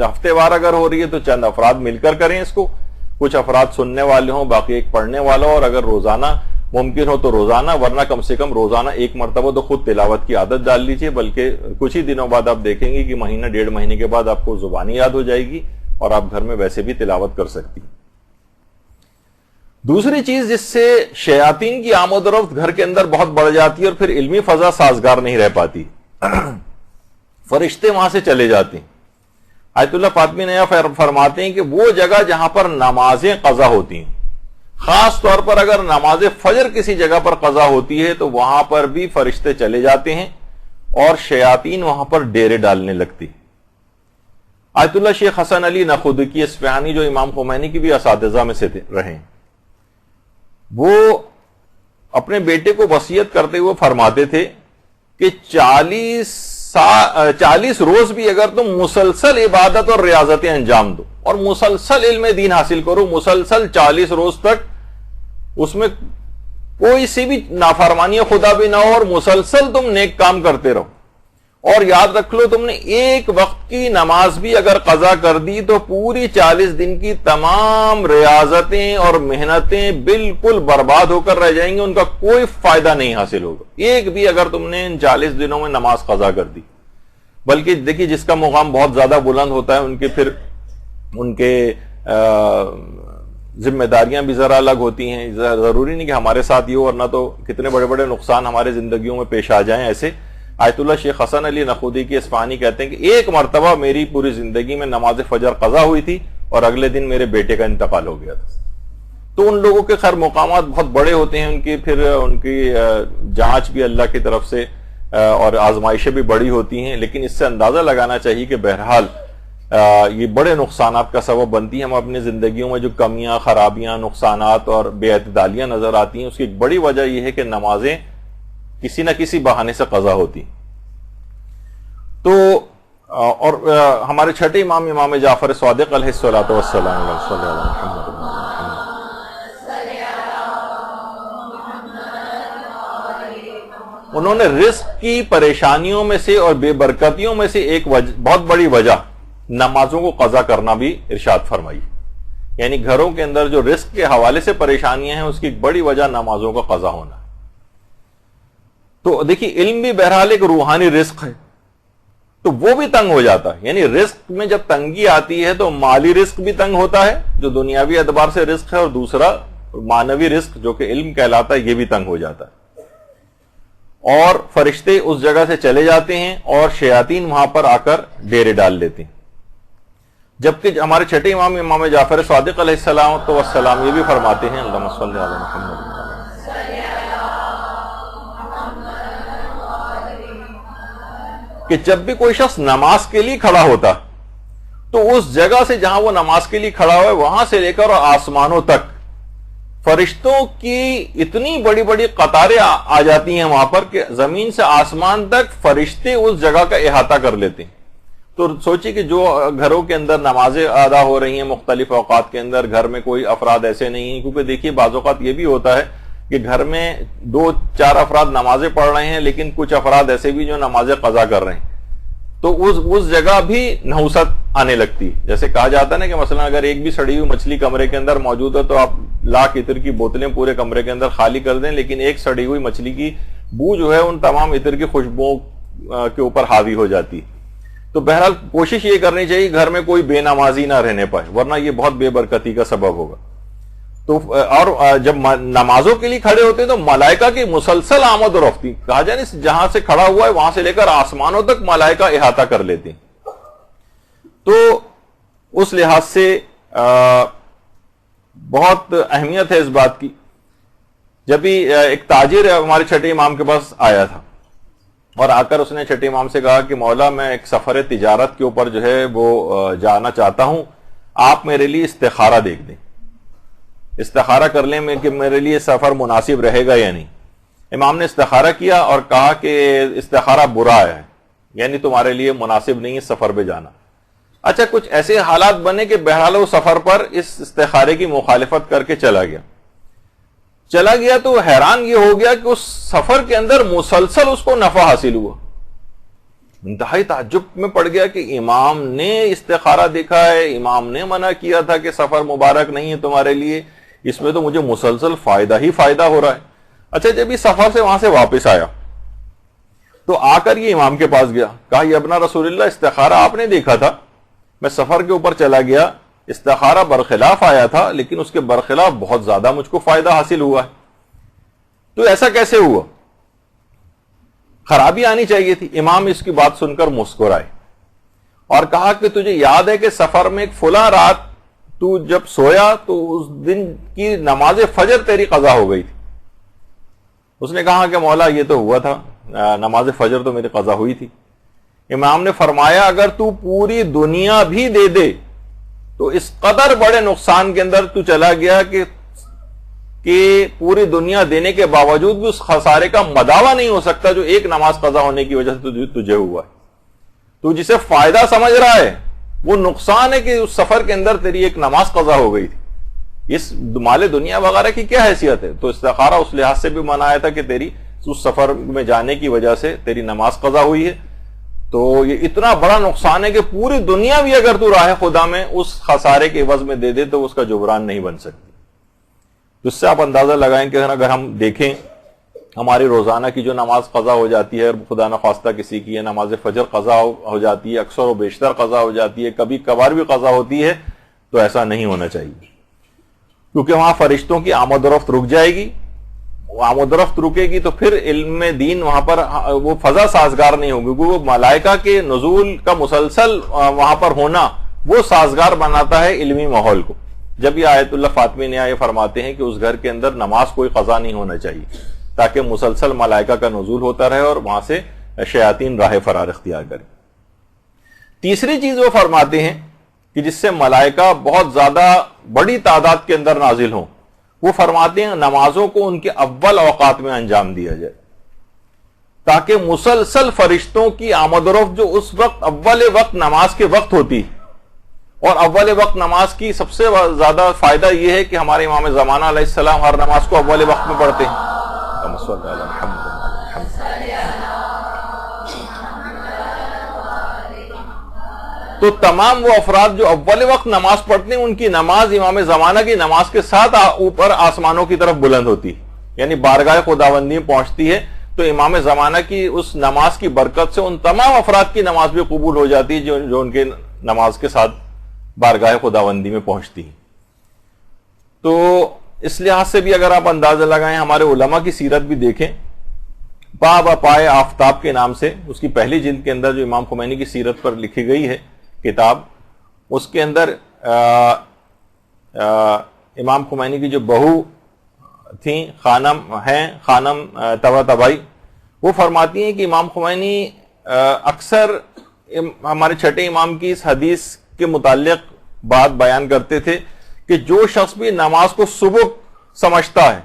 Speaker 1: ہفتے وار اگر ہو رہی ہے تو چند افراد مل کر کریں اس کو، کچھ افراد سننے والے ہوں، باقی ایک پڑھنے والا ہو، اور اگر روزانہ ممکن ہو تو روزانہ، ورنہ کم سے کم روزانہ ایک مرتبہ تو خود تلاوت کی عادت ڈال لیجئے، بلکہ کچھ ہی دنوں بعد آپ دیکھیں گے کہ مہینہ 1.5 مہینے کے بعد آپ کو زبانی یاد ہو جائے گی اور آپ گھر میں ویسے بھی تلاوت کر سکتی ہیں۔ دوسری چیز جس سے شیاطین کی آمد و رفت گھر کے اندر بہت بڑھ جاتی ہے اور پھر علمی فضا سازگار نہیں رہ پاتی، فرشتے وہاں سے چلے جاتے ہیں۔ آیت اللہ فاطمی نیا فرماتے ہیں کہ وہ جگہ جہاں پر نمازیں قضا ہوتی ہیں، خاص طور پر اگر نماز فجر کسی جگہ پر قضا ہوتی ہے تو وہاں پر بھی فرشتے چلے جاتے ہیں اور شیاطین وہاں پر ڈیرے ڈالنے لگتی۔ آیت اللہ شیخ حسن علی نخودکی اصفہانی جو امام خمینی کی بھی اساتذہ میں سے رہے، وہ اپنے بیٹے کو وصیت کرتے ہوئے فرماتے تھے کہ 40 روز بھی اگر تم مسلسل عبادت اور ریاضتیں انجام دو اور مسلسل علم دین حاصل کرو، مسلسل 40 روز تک اس میں کوئی سی بھی نافرمانی خدا بھی نہ ہو اور مسلسل تم نیک کام کرتے رہو، اور یاد رکھ لو تم نے ایک وقت کی نماز بھی اگر قضا کر دی تو پوری 40 دن کی تمام ریاضتیں اور محنتیں بالکل برباد ہو کر رہ جائیں گی، ان کا کوئی فائدہ نہیں حاصل ہوگا، ایک بھی اگر تم نے ان 40 دنوں میں نماز قضا کر دی۔ بلکہ دیکھیے جس کا مقام بہت زیادہ بلند ہوتا ہے ان کے ذمہ داریاں بھی ذرا الگ ہوتی ہیں، ضروری نہیں کہ ہمارے ساتھ یہ ہو، ورنہ تو کتنے بڑے بڑے نقصان ہمارے زندگیوں میں پیش آ جائیں ایسے۔ آیت اللہ شیخ حسن علی نخودکی اصفہانی کہتے ہیں کہ ایک مرتبہ میری پوری زندگی میں نماز فجر قضا ہوئی تھی اور اگلے دن میرے بیٹے کا انتقال ہو گیا تھا۔ تو ان لوگوں کے خیر مقامات بہت بڑے ہوتے ہیں، ان کی جانچ بھی اللہ کی طرف سے اور آزمائشیں بھی بڑی ہوتی ہیں، لیکن اس سے اندازہ لگانا چاہیے کہ بہرحال یہ بڑے نقصانات کا سبب بنتی ہیں۔ ہم اپنی زندگیوں میں جو کمیاں، خرابیاں، نقصانات اور بے اعتدالیاں نظر آتی ہیں، اس کی ایک بڑی وجہ یہ ہے کہ نمازیں کسی نہ کسی بہانے سے قضا ہوتی۔ تو اور ہمارے چھٹے امام جعفر صادق علیہ الصلوۃ والسلام انہوں نے رزق کی پریشانیوں میں سے اور بے برکتیوں میں سے ایک بہت بڑی وجہ نمازوں کو قضا کرنا بھی ارشاد فرمائی، یعنی گھروں کے اندر جو رزق کے حوالے سے پریشانیاں ہیں اس کی ایک بڑی وجہ نمازوں کا قضا ہونا ہے۔ تو دیکھیے علم بھی بہرحال ایک روحانی رزق ہے، تو وہ بھی تنگ ہو جاتا ہے، یعنی رزق میں جب تنگی آتی ہے تو مالی رزق بھی تنگ ہوتا ہے جو دنیاوی اعتبار سے رزق ہے، اور دوسرا معنوی رزق جو کہ علم کہلاتا ہے یہ بھی تنگ ہو جاتا ہے، اور فرشتے اس جگہ سے چلے جاتے ہیں اور شیاطین وہاں پر آ کر ڈیرے ڈال لیتے ہیں۔ جبکہ ہمارے چھٹے امام جعفر صادق علیہ السلام یہ بھی فرماتے ہیں، اللہم صلی علی محمد، کہ جب بھی کوئی شخص نماز کے لیے کھڑا ہوتا تو اس جگہ سے جہاں وہ نماز کے لیے کھڑا ہوا ہے وہاں سے لے کر آسمانوں تک فرشتوں کی اتنی بڑی بڑی قطاریں آ جاتی ہیں وہاں پر کہ زمین سے آسمان تک فرشتے اس جگہ کا احاطہ کر لیتے ہیں۔ تو سوچیے کہ جو گھروں کے اندر نمازیں ادا ہو رہی ہیں مختلف اوقات کے اندر، گھر میں کوئی افراد ایسے نہیں ہیں، کیونکہ دیکھیے بعض اوقات یہ بھی ہوتا ہے کہ گھر میں 2-4 افراد نمازیں پڑھ رہے ہیں لیکن کچھ افراد ایسے بھی جو نمازیں قضا کر رہے ہیں، تو اس جگہ بھی نحوست آنے لگتی ہے۔ جیسے کہا جاتا ہے نا کہ مثلا اگر ایک بھی سڑی ہوئی مچھلی کمرے کے اندر موجود ہے تو آپ لاکھ عطر کی بوتلیں پورے کمرے کے اندر خالی کر دیں، لیکن ایک سڑی ہوئی مچھلی کی بو جو ہے ان تمام عطر کی خوشبوؤں کے اوپر حاوی ہو جاتی ہے۔ تو بہرحال کوشش یہ کرنی چاہیے گھر میں کوئی بے نمازی نہ رہنے پائے، ورنہ یہ بہت بے برکتی کا سبب ہوگا۔ تو اور جب نمازوں کے لیے کھڑے ہوتے ہیں تو ملائکہ کی مسلسل آمد و رفت، کہا جائے جہاں سے کھڑا ہوا ہے وہاں سے لے کر آسمانوں تک ملائکہ احاطہ کر لیتے ہیں۔ تو اس لحاظ سے بہت اہمیت ہے اس بات کی۔ جب بھی ایک تاجر ہمارے چھٹے امام کے پاس آیا تھا اور آ کر اس نے چھٹے امام سے کہا کہ مولا میں ایک سفر تجارت کے اوپر جو ہے وہ جانا چاہتا ہوں، آپ میرے لیے استخارہ دیکھ دیں، استخارہ کر لیں میں کہ میرے لیے سفر مناسب رہے گا یا نہیں۔ امام نے استخارہ کیا اور کہا کہ استخارہ برا ہے، یعنی تمہارے لیے مناسب نہیں ہے سفر پہ جانا۔ اچھا کچھ ایسے حالات بنے کہ بہرحال وہ سفر پر اس استخارے کی مخالفت کر کے چلا گیا تو حیران یہ ہو گیا کہ اس سفر کے اندر مسلسل اس کو نفع حاصل ہوا۔ انتہائی تعجب میں پڑ گیا کہ امام نے استخارہ دیکھا ہے، امام نے منع کیا تھا کہ سفر مبارک نہیں ہے تمہارے لیے، اس میں تو مجھے مسلسل فائدہ ہی فائدہ ہو رہا ہے۔ اچھا جب اس سفر سے وہاں سے واپس آیا تو آ کر یہ امام کے پاس گیا، کہا یہ ابن رسول اللہ استخارہ آپ نے دیکھا تھا، میں سفر کے اوپر چلا گیا استخارہ برخلاف آیا تھا لیکن اس کے برخلاف بہت زیادہ مجھ کو فائدہ حاصل ہوا ہے. تو ایسا کیسے ہوا؟ خرابی آنی چاہیے تھی. امام اس کی بات سن کر مسکرائے اور کہا کہ تجھے یاد ہے کہ سفر میں ایک فلاں رات تو جب سویا تو اس دن کی نماز فجر تیری قضا ہو گئی تھی. اس نے کہا کہ مولا یہ تو ہوا تھا، نماز فجر تو میری قضا ہوئی تھی. امام نے فرمایا اگر تو پوری دنیا بھی دے دے تو اس قدر بڑے نقصان کے اندر تو چلا گیا کہ پوری دنیا دینے کے باوجود بھی اس خسارے کا مداوع نہیں ہو سکتا جو ایک نماز قضا ہونے کی وجہ سے تجھے ہوا ہے. تو جسے فائدہ سمجھ رہا ہے وہ نقصان ہے کہ اس سفر کے اندر تیری ایک نماز قضا ہو گئی تھی. اس مال دنیا وغیرہ کی کیا حیثیت ہے؟ تو استخارہ اس لحاظ سے بھی منایا تھا کہ تیری اس سفر میں جانے کی وجہ سے تیری نماز قضا ہوئی ہے. تو یہ اتنا بڑا نقصان ہے کہ پوری دنیا بھی اگر تو راہ خدا میں اس خسارے کے عوض میں دے دے تو اس کا جبران نہیں بن سکتی. تو اس سے آپ اندازہ لگائیں کہ اگر ہم دیکھیں ہماری روزانہ کی جو نماز قضا ہو جاتی ہے، خدا نخواستہ کسی کی نماز فجر قضا ہو جاتی ہے، اکثر و بیشتر قضا ہو جاتی ہے، کبھی کبھار بھی قضا ہوتی ہے، تو ایسا نہیں ہونا چاہیے کیونکہ وہاں فرشتوں کی آمد و رفت رک جائے گی. آمد و رفت رکے گی تو پھر علم دین وہاں پر وہ فضا سازگار نہیں ہوگی. وہ ملائکہ کے نزول کا مسلسل وہاں پر ہونا وہ سازگار بناتا ہے علمی ماحول کو. جب یہ آیت اللہ فاطمی نے یہ فرماتے ہیں کہ اس گھر کے اندر نماز کوئی قضا نہیں ہونا چاہیے تاکہ مسلسل ملائکہ کا نزول ہوتا رہے اور وہاں سے شیاطین راہ فرار اختیار کریں. تیسری چیز وہ فرماتے ہیں کہ جس سے ملائکہ بہت زیادہ بڑی تعداد کے اندر نازل ہوں، وہ فرماتے ہیں نمازوں کو ان کے اول اوقات میں انجام دیا جائے تاکہ مسلسل فرشتوں کی آمد و رفت جو اس وقت اول وقت نماز کے وقت ہوتی ہے. اور اول وقت نماز کی سب سے زیادہ فائدہ یہ ہے کہ ہمارے امام زمانہ علیہ السلام ہر نماز کو اول وقت میں پڑھتے ہیں. تو تمام وہ افراد جو اول وقت نماز پڑھتے ہیں ان کی نماز امام زمانہ کی نماز کے ساتھ اوپر آسمانوں کی طرف بلند ہوتی ہے، یعنی بارگاہ خداوندی میں پہنچتی ہے. تو امام زمانہ کی اس نماز کی برکت سے ان تمام افراد کی نماز بھی قبول ہو جاتی ہے جو ان کے نماز کے ساتھ بارگاہ خداوندی میں پہنچتی ہے. تو اس لحاظ سے بھی اگر آپ اندازہ لگائیں، ہمارے علماء کی سیرت بھی دیکھیں، باب پائے آفتاب کے نام سے اس کی پہلی جلد کے اندر جو امام خمینی کی سیرت پر لکھی گئی ہے کتاب، اس کے اندر امام خمینی کی جو بہو تھیں خانم طباطبائی، وہ فرماتی ہیں کہ امام خمینی اکثر ہمارے چھٹے امام کی اس حدیث کے متعلق بات بیان کرتے تھے کہ جو شخص بھی نماز کو سبک سمجھتا ہے،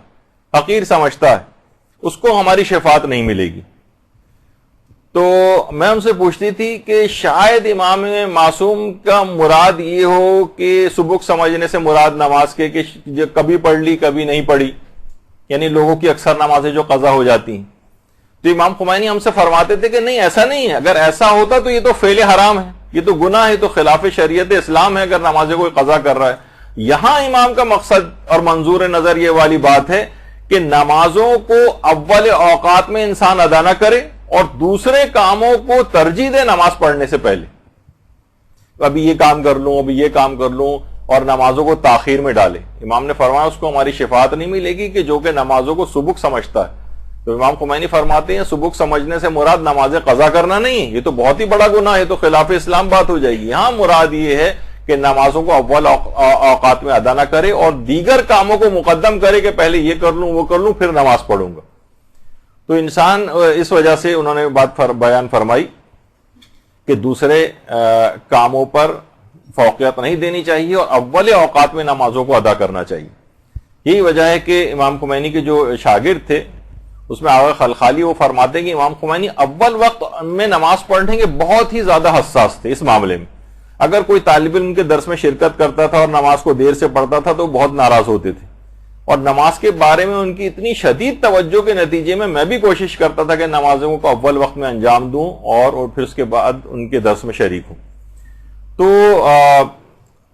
Speaker 1: حقیر سمجھتا ہے، اس کو ہماری شفاعت نہیں ملے گی. تو میں ان سے پوچھتی تھی کہ شاید امام معصوم کا مراد یہ ہو کہ سبک سمجھنے سے مراد نماز کے کہ کبھی پڑھ لی کبھی نہیں پڑھی، یعنی لوگوں کی اکثر نمازیں جو قضا ہو جاتی ہیں. تو امام خمینی ہم سے فرماتے تھے کہ نہیں، ایسا نہیں ہے. اگر ایسا ہوتا تو یہ تو فعل حرام ہے، یہ تو گناہ ہے، تو خلاف شریعت اسلام ہے اگر نمازیں کوئی قضا کر رہا ہے. یہاں امام کا مقصد اور منظور نظر یہ والی بات ہے کہ نمازوں کو اول اوقات میں انسان ادا نہ کرے اور دوسرے کاموں کو ترجیح دے نماز پڑھنے سے پہلے. ابھی یہ کام کر لوں، ابھی یہ کام کر لوں، اور نمازوں کو تاخیر میں ڈالے. امام نے فرمایا اس کو ہماری شفاعت نہیں ملے گی کہ جو کہ نمازوں کو سبک سمجھتا ہے. تو امام خمینی فرماتے ہیں سبک سمجھنے سے مراد نمازیں قضا کرنا نہیں، یہ تو بہت ہی بڑا گناہ ہے، تو خلاف اسلام بات ہو جائے گی. یہاں مراد یہ ہے کہ نمازوں کو اول اوقات میں ادا نہ کرے اور دیگر کاموں کو مقدم کرے کہ پہلے یہ کر لوں وہ کر لوں پھر نماز پڑھوں گا. تو انسان اس وجہ سے انہوں نے بات بیان فرمائی کہ دوسرے کاموں پر فوقیت نہیں دینی چاہیے اور اول اوقات میں نمازوں کو ادا کرنا چاہیے. یہی وجہ ہے کہ امام خمینی کے جو شاگرد تھے اس میں آغا خلخالی وہ فرماتے ہیں کہ امام خمینی اول وقت میں نماز پڑھنے کے بہت ہی زیادہ حساس تھے اس معاملے میں. اگر کوئی طالب علم کے درس میں شرکت کرتا تھا اور نماز کو دیر سے پڑھتا تھا تو بہت ناراض ہوتے تھے، اور نماز کے بارے میں ان کی اتنی شدید توجہ کے نتیجے میں بھی کوشش کرتا تھا کہ نمازوں کو اول وقت میں انجام دوں اور پھر اس کے بعد ان کے درس میں شریک ہوں. تو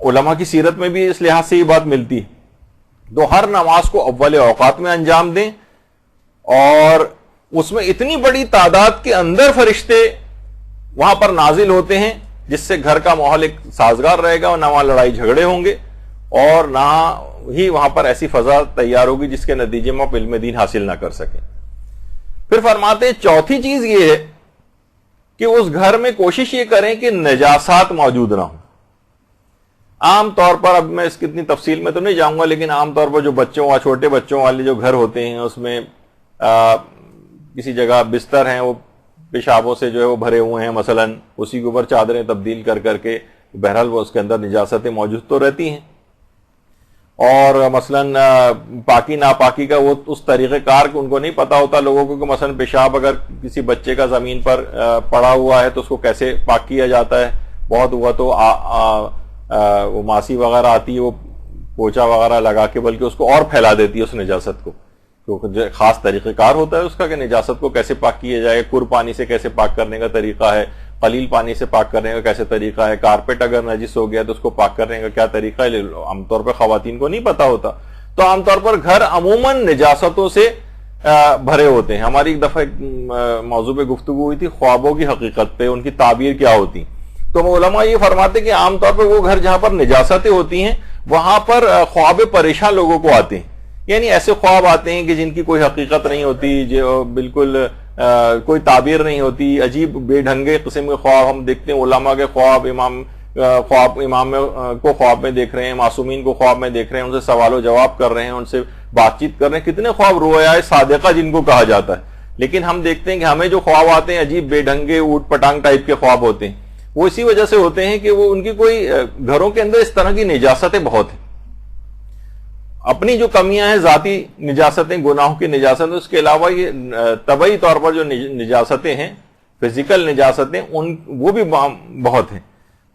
Speaker 1: علماء کی سیرت میں بھی اس لحاظ سے یہ بات ملتی ہے. تو ہر نماز کو اول اوقات میں انجام دیں، اور اس میں اتنی بڑی تعداد کے اندر فرشتے وہاں پر نازل ہوتے ہیں جس سے گھر کا ماحول ایک سازگار رہے گا اور نہ وہاں لڑائی جھگڑے ہوں گے اور نہ ہی وہاں پر ایسی فضا تیار ہوگی جس کے نتیجے میں آپ علم دین حاصل نہ کر سکیں۔ پھر فرماتے ہیں چوتھی چیز یہ ہے کہ اس گھر میں کوشش یہ کریں کہ نجاسات موجود نہ ہوں۔ عام طور پر، اب میں اس کی اتنی تفصیل میں تو نہیں جاؤں گا، لیکن عام طور پر جو بچوں اور چھوٹے بچوں والے جو گھر ہوتے ہیں اس میں کسی جگہ بستر ہیں وہ پیشابوں سے جو ہے وہ بھرے ہوئے ہیں، مثلا اسی کے اوپر چادریں تبدیل کر کر کے، بہرحال وہ اس کے اندر نجاستیں موجود تو رہتی ہیں، اور مثلا پاکی ناپاکی کا وہ اس طریقہ کار ان کو نہیں پتا ہوتا لوگوں کو کہ مثلا پیشاب اگر کسی بچے کا زمین پر پڑا ہوا ہے تو اس کو کیسے پاک کیا جاتا ہے۔ بہت ہوا تو وہ ماسی وغیرہ آتی ہے، وہ پوچا وغیرہ لگا کے بلکہ اس کو اور پھیلا دیتی ہے اس نجاست کو، کیونکہ خاص طریقہ کار ہوتا ہے اس کا کہ نجاست کو کیسے پاک کیا جائے، کر پانی سے کیسے پاک کرنے کا طریقہ ہے، قلیل پانی سے پاک کرنے کا کیسے طریقہ ہے، کارپیٹ اگر نجس ہو گیا تو اس کو پاک کرنے کا کیا طریقہ ہے، عام طور پر خواتین کو نہیں پتا ہوتا۔ تو عام طور پر گھر عموماً نجاستوں سے بھرے ہوتے ہیں۔ ہماری ایک دفعہ موضوع پہ گفتگو ہوئی تھی خوابوں کی حقیقت پہ، ان کی تعبیر کیا ہوتی، تو علماء یہ فرماتے کہ عام طور پر وہ گھر جہاں پر نجاستیں ہوتی ہیں وہاں پر خواب پریشان لوگوں کو آتے ہیں، یعنی ایسے خواب آتے ہیں کہ جن کی کوئی حقیقت نہیں ہوتی، جو بالکل کوئی تعبیر نہیں ہوتی، عجیب بے ڈھنگے قسم کے خواب ہم دیکھتے ہیں۔ علماء کے خواب، امام کو خواب میں دیکھ رہے ہیں، معصومین کو خواب میں دیکھ رہے ہیں، ان سے سوال و جواب کر رہے ہیں، ان سے بات چیت کر رہے ہیں، کتنے خواب رویائے صادقہ جن کو کہا جاتا ہے۔ لیکن ہم دیکھتے ہیں کہ ہمیں جو خواب آتے ہیں عجیب بے ڈھنگے اوٹ پٹانگ ٹائپ کے خواب ہوتے ہیں، وہ اسی وجہ سے ہوتے ہیں کہ وہ ان کی کوئی گھروں کے اندر اس طرح کی نجاستیں بہت ہیں، اپنی جو کمیاں ہیں ذاتی نجاستیں، گناہوں کی نجاستیں، اس کے علاوہ یہ طبعی طور پر جو نجاستیں ہیں، فزیکل نجاستیں، وہ بھی بہت ہیں۔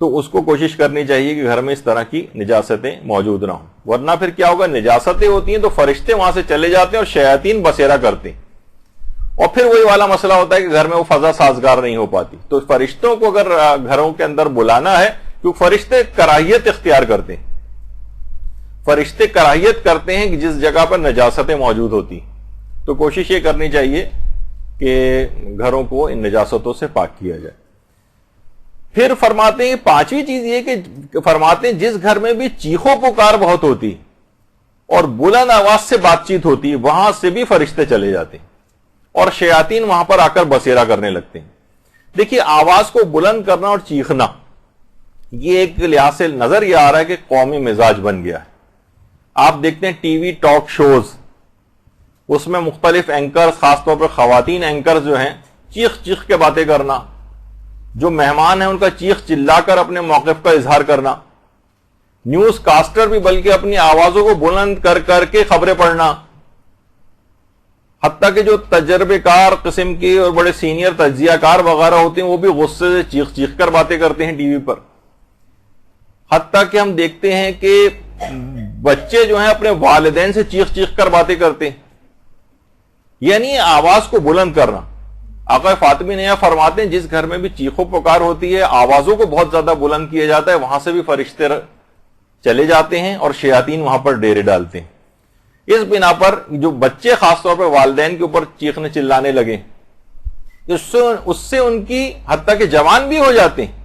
Speaker 1: تو اس کو کوشش کرنی چاہیے کہ گھر میں اس طرح کی نجاستیں موجود نہ ہوں، ورنہ پھر کیا ہوگا، نجاستیں ہوتی ہیں تو فرشتے وہاں سے چلے جاتے ہیں اور شیاطین بسیرا کرتے ہیں، اور پھر وہی والا مسئلہ ہوتا ہے کہ گھر میں وہ فضا سازگار نہیں ہو پاتی۔ تو فرشتوں کو اگر گھروں کے اندر بلانا ہے، کیونکہ فرشتے کراہیت اختیار کرتے ہیں، فرشتے کراہیت کرتے ہیں کہ جس جگہ پر نجاستیں موجود ہوتی، تو کوشش یہ کرنی چاہیے کہ گھروں کو ان نجاستوں سے پاک کیا جائے۔ پھر فرماتے ہیں پانچویں چیز یہ کہ فرماتے ہیں جس گھر میں بھی چیخو پکار بہت ہوتی اور بلند آواز سے بات چیت ہوتی، وہاں سے بھی فرشتے چلے جاتے ہیں اور شیاطین وہاں پر آ کر بسیرا کرنے لگتے ہیں۔ دیکھیے، آواز کو بلند کرنا اور چیخنا، یہ ایک لحاظ سے نظر یہ آ رہا ہے کہ قومی مزاج بن گیا ہے۔ آپ دیکھتے ہیں ٹی وی ٹاک شوز، اس میں مختلف اینکرز، خاص طور پر خواتین اینکرز جو ہیں، چیخ چیخ کے باتیں کرنا، جو مہمان ہیں ان کا چیخ چلا کر اپنے موقف کا اظہار کرنا، نیوز کاسٹر بھی بلکہ اپنی آوازوں کو بلند کر کر کے خبریں پڑھنا، حتیٰ کہ جو تجربے کار قسم کی اور بڑے سینئر تجزیہ کار وغیرہ ہوتے ہیں وہ بھی غصے سے چیخ چیخ کر باتیں کرتے ہیں ٹی وی پر۔ حتیٰ کہ ہم دیکھتے ہیں کہ بچے جو ہیں اپنے والدین سے چیخ چیخ کر باتیں کرتے ہیں، یعنی آواز کو بلند کرنا۔ آقا فاطمی نیا فرماتے ہیں جس گھر میں بھی چیخو پکار ہوتی ہے، آوازوں کو بہت زیادہ بلند کیا جاتا ہے، وہاں سے بھی فرشتے چلے جاتے ہیں اور شیاطین وہاں پر ڈیرے ڈالتے ہیں۔ اس بنا پر جو بچے خاص طور پر والدین کے اوپر چیخنے چلانے لگے، اس سے ان کی حتیٰ کہ جوان بھی ہو جاتے ہیں،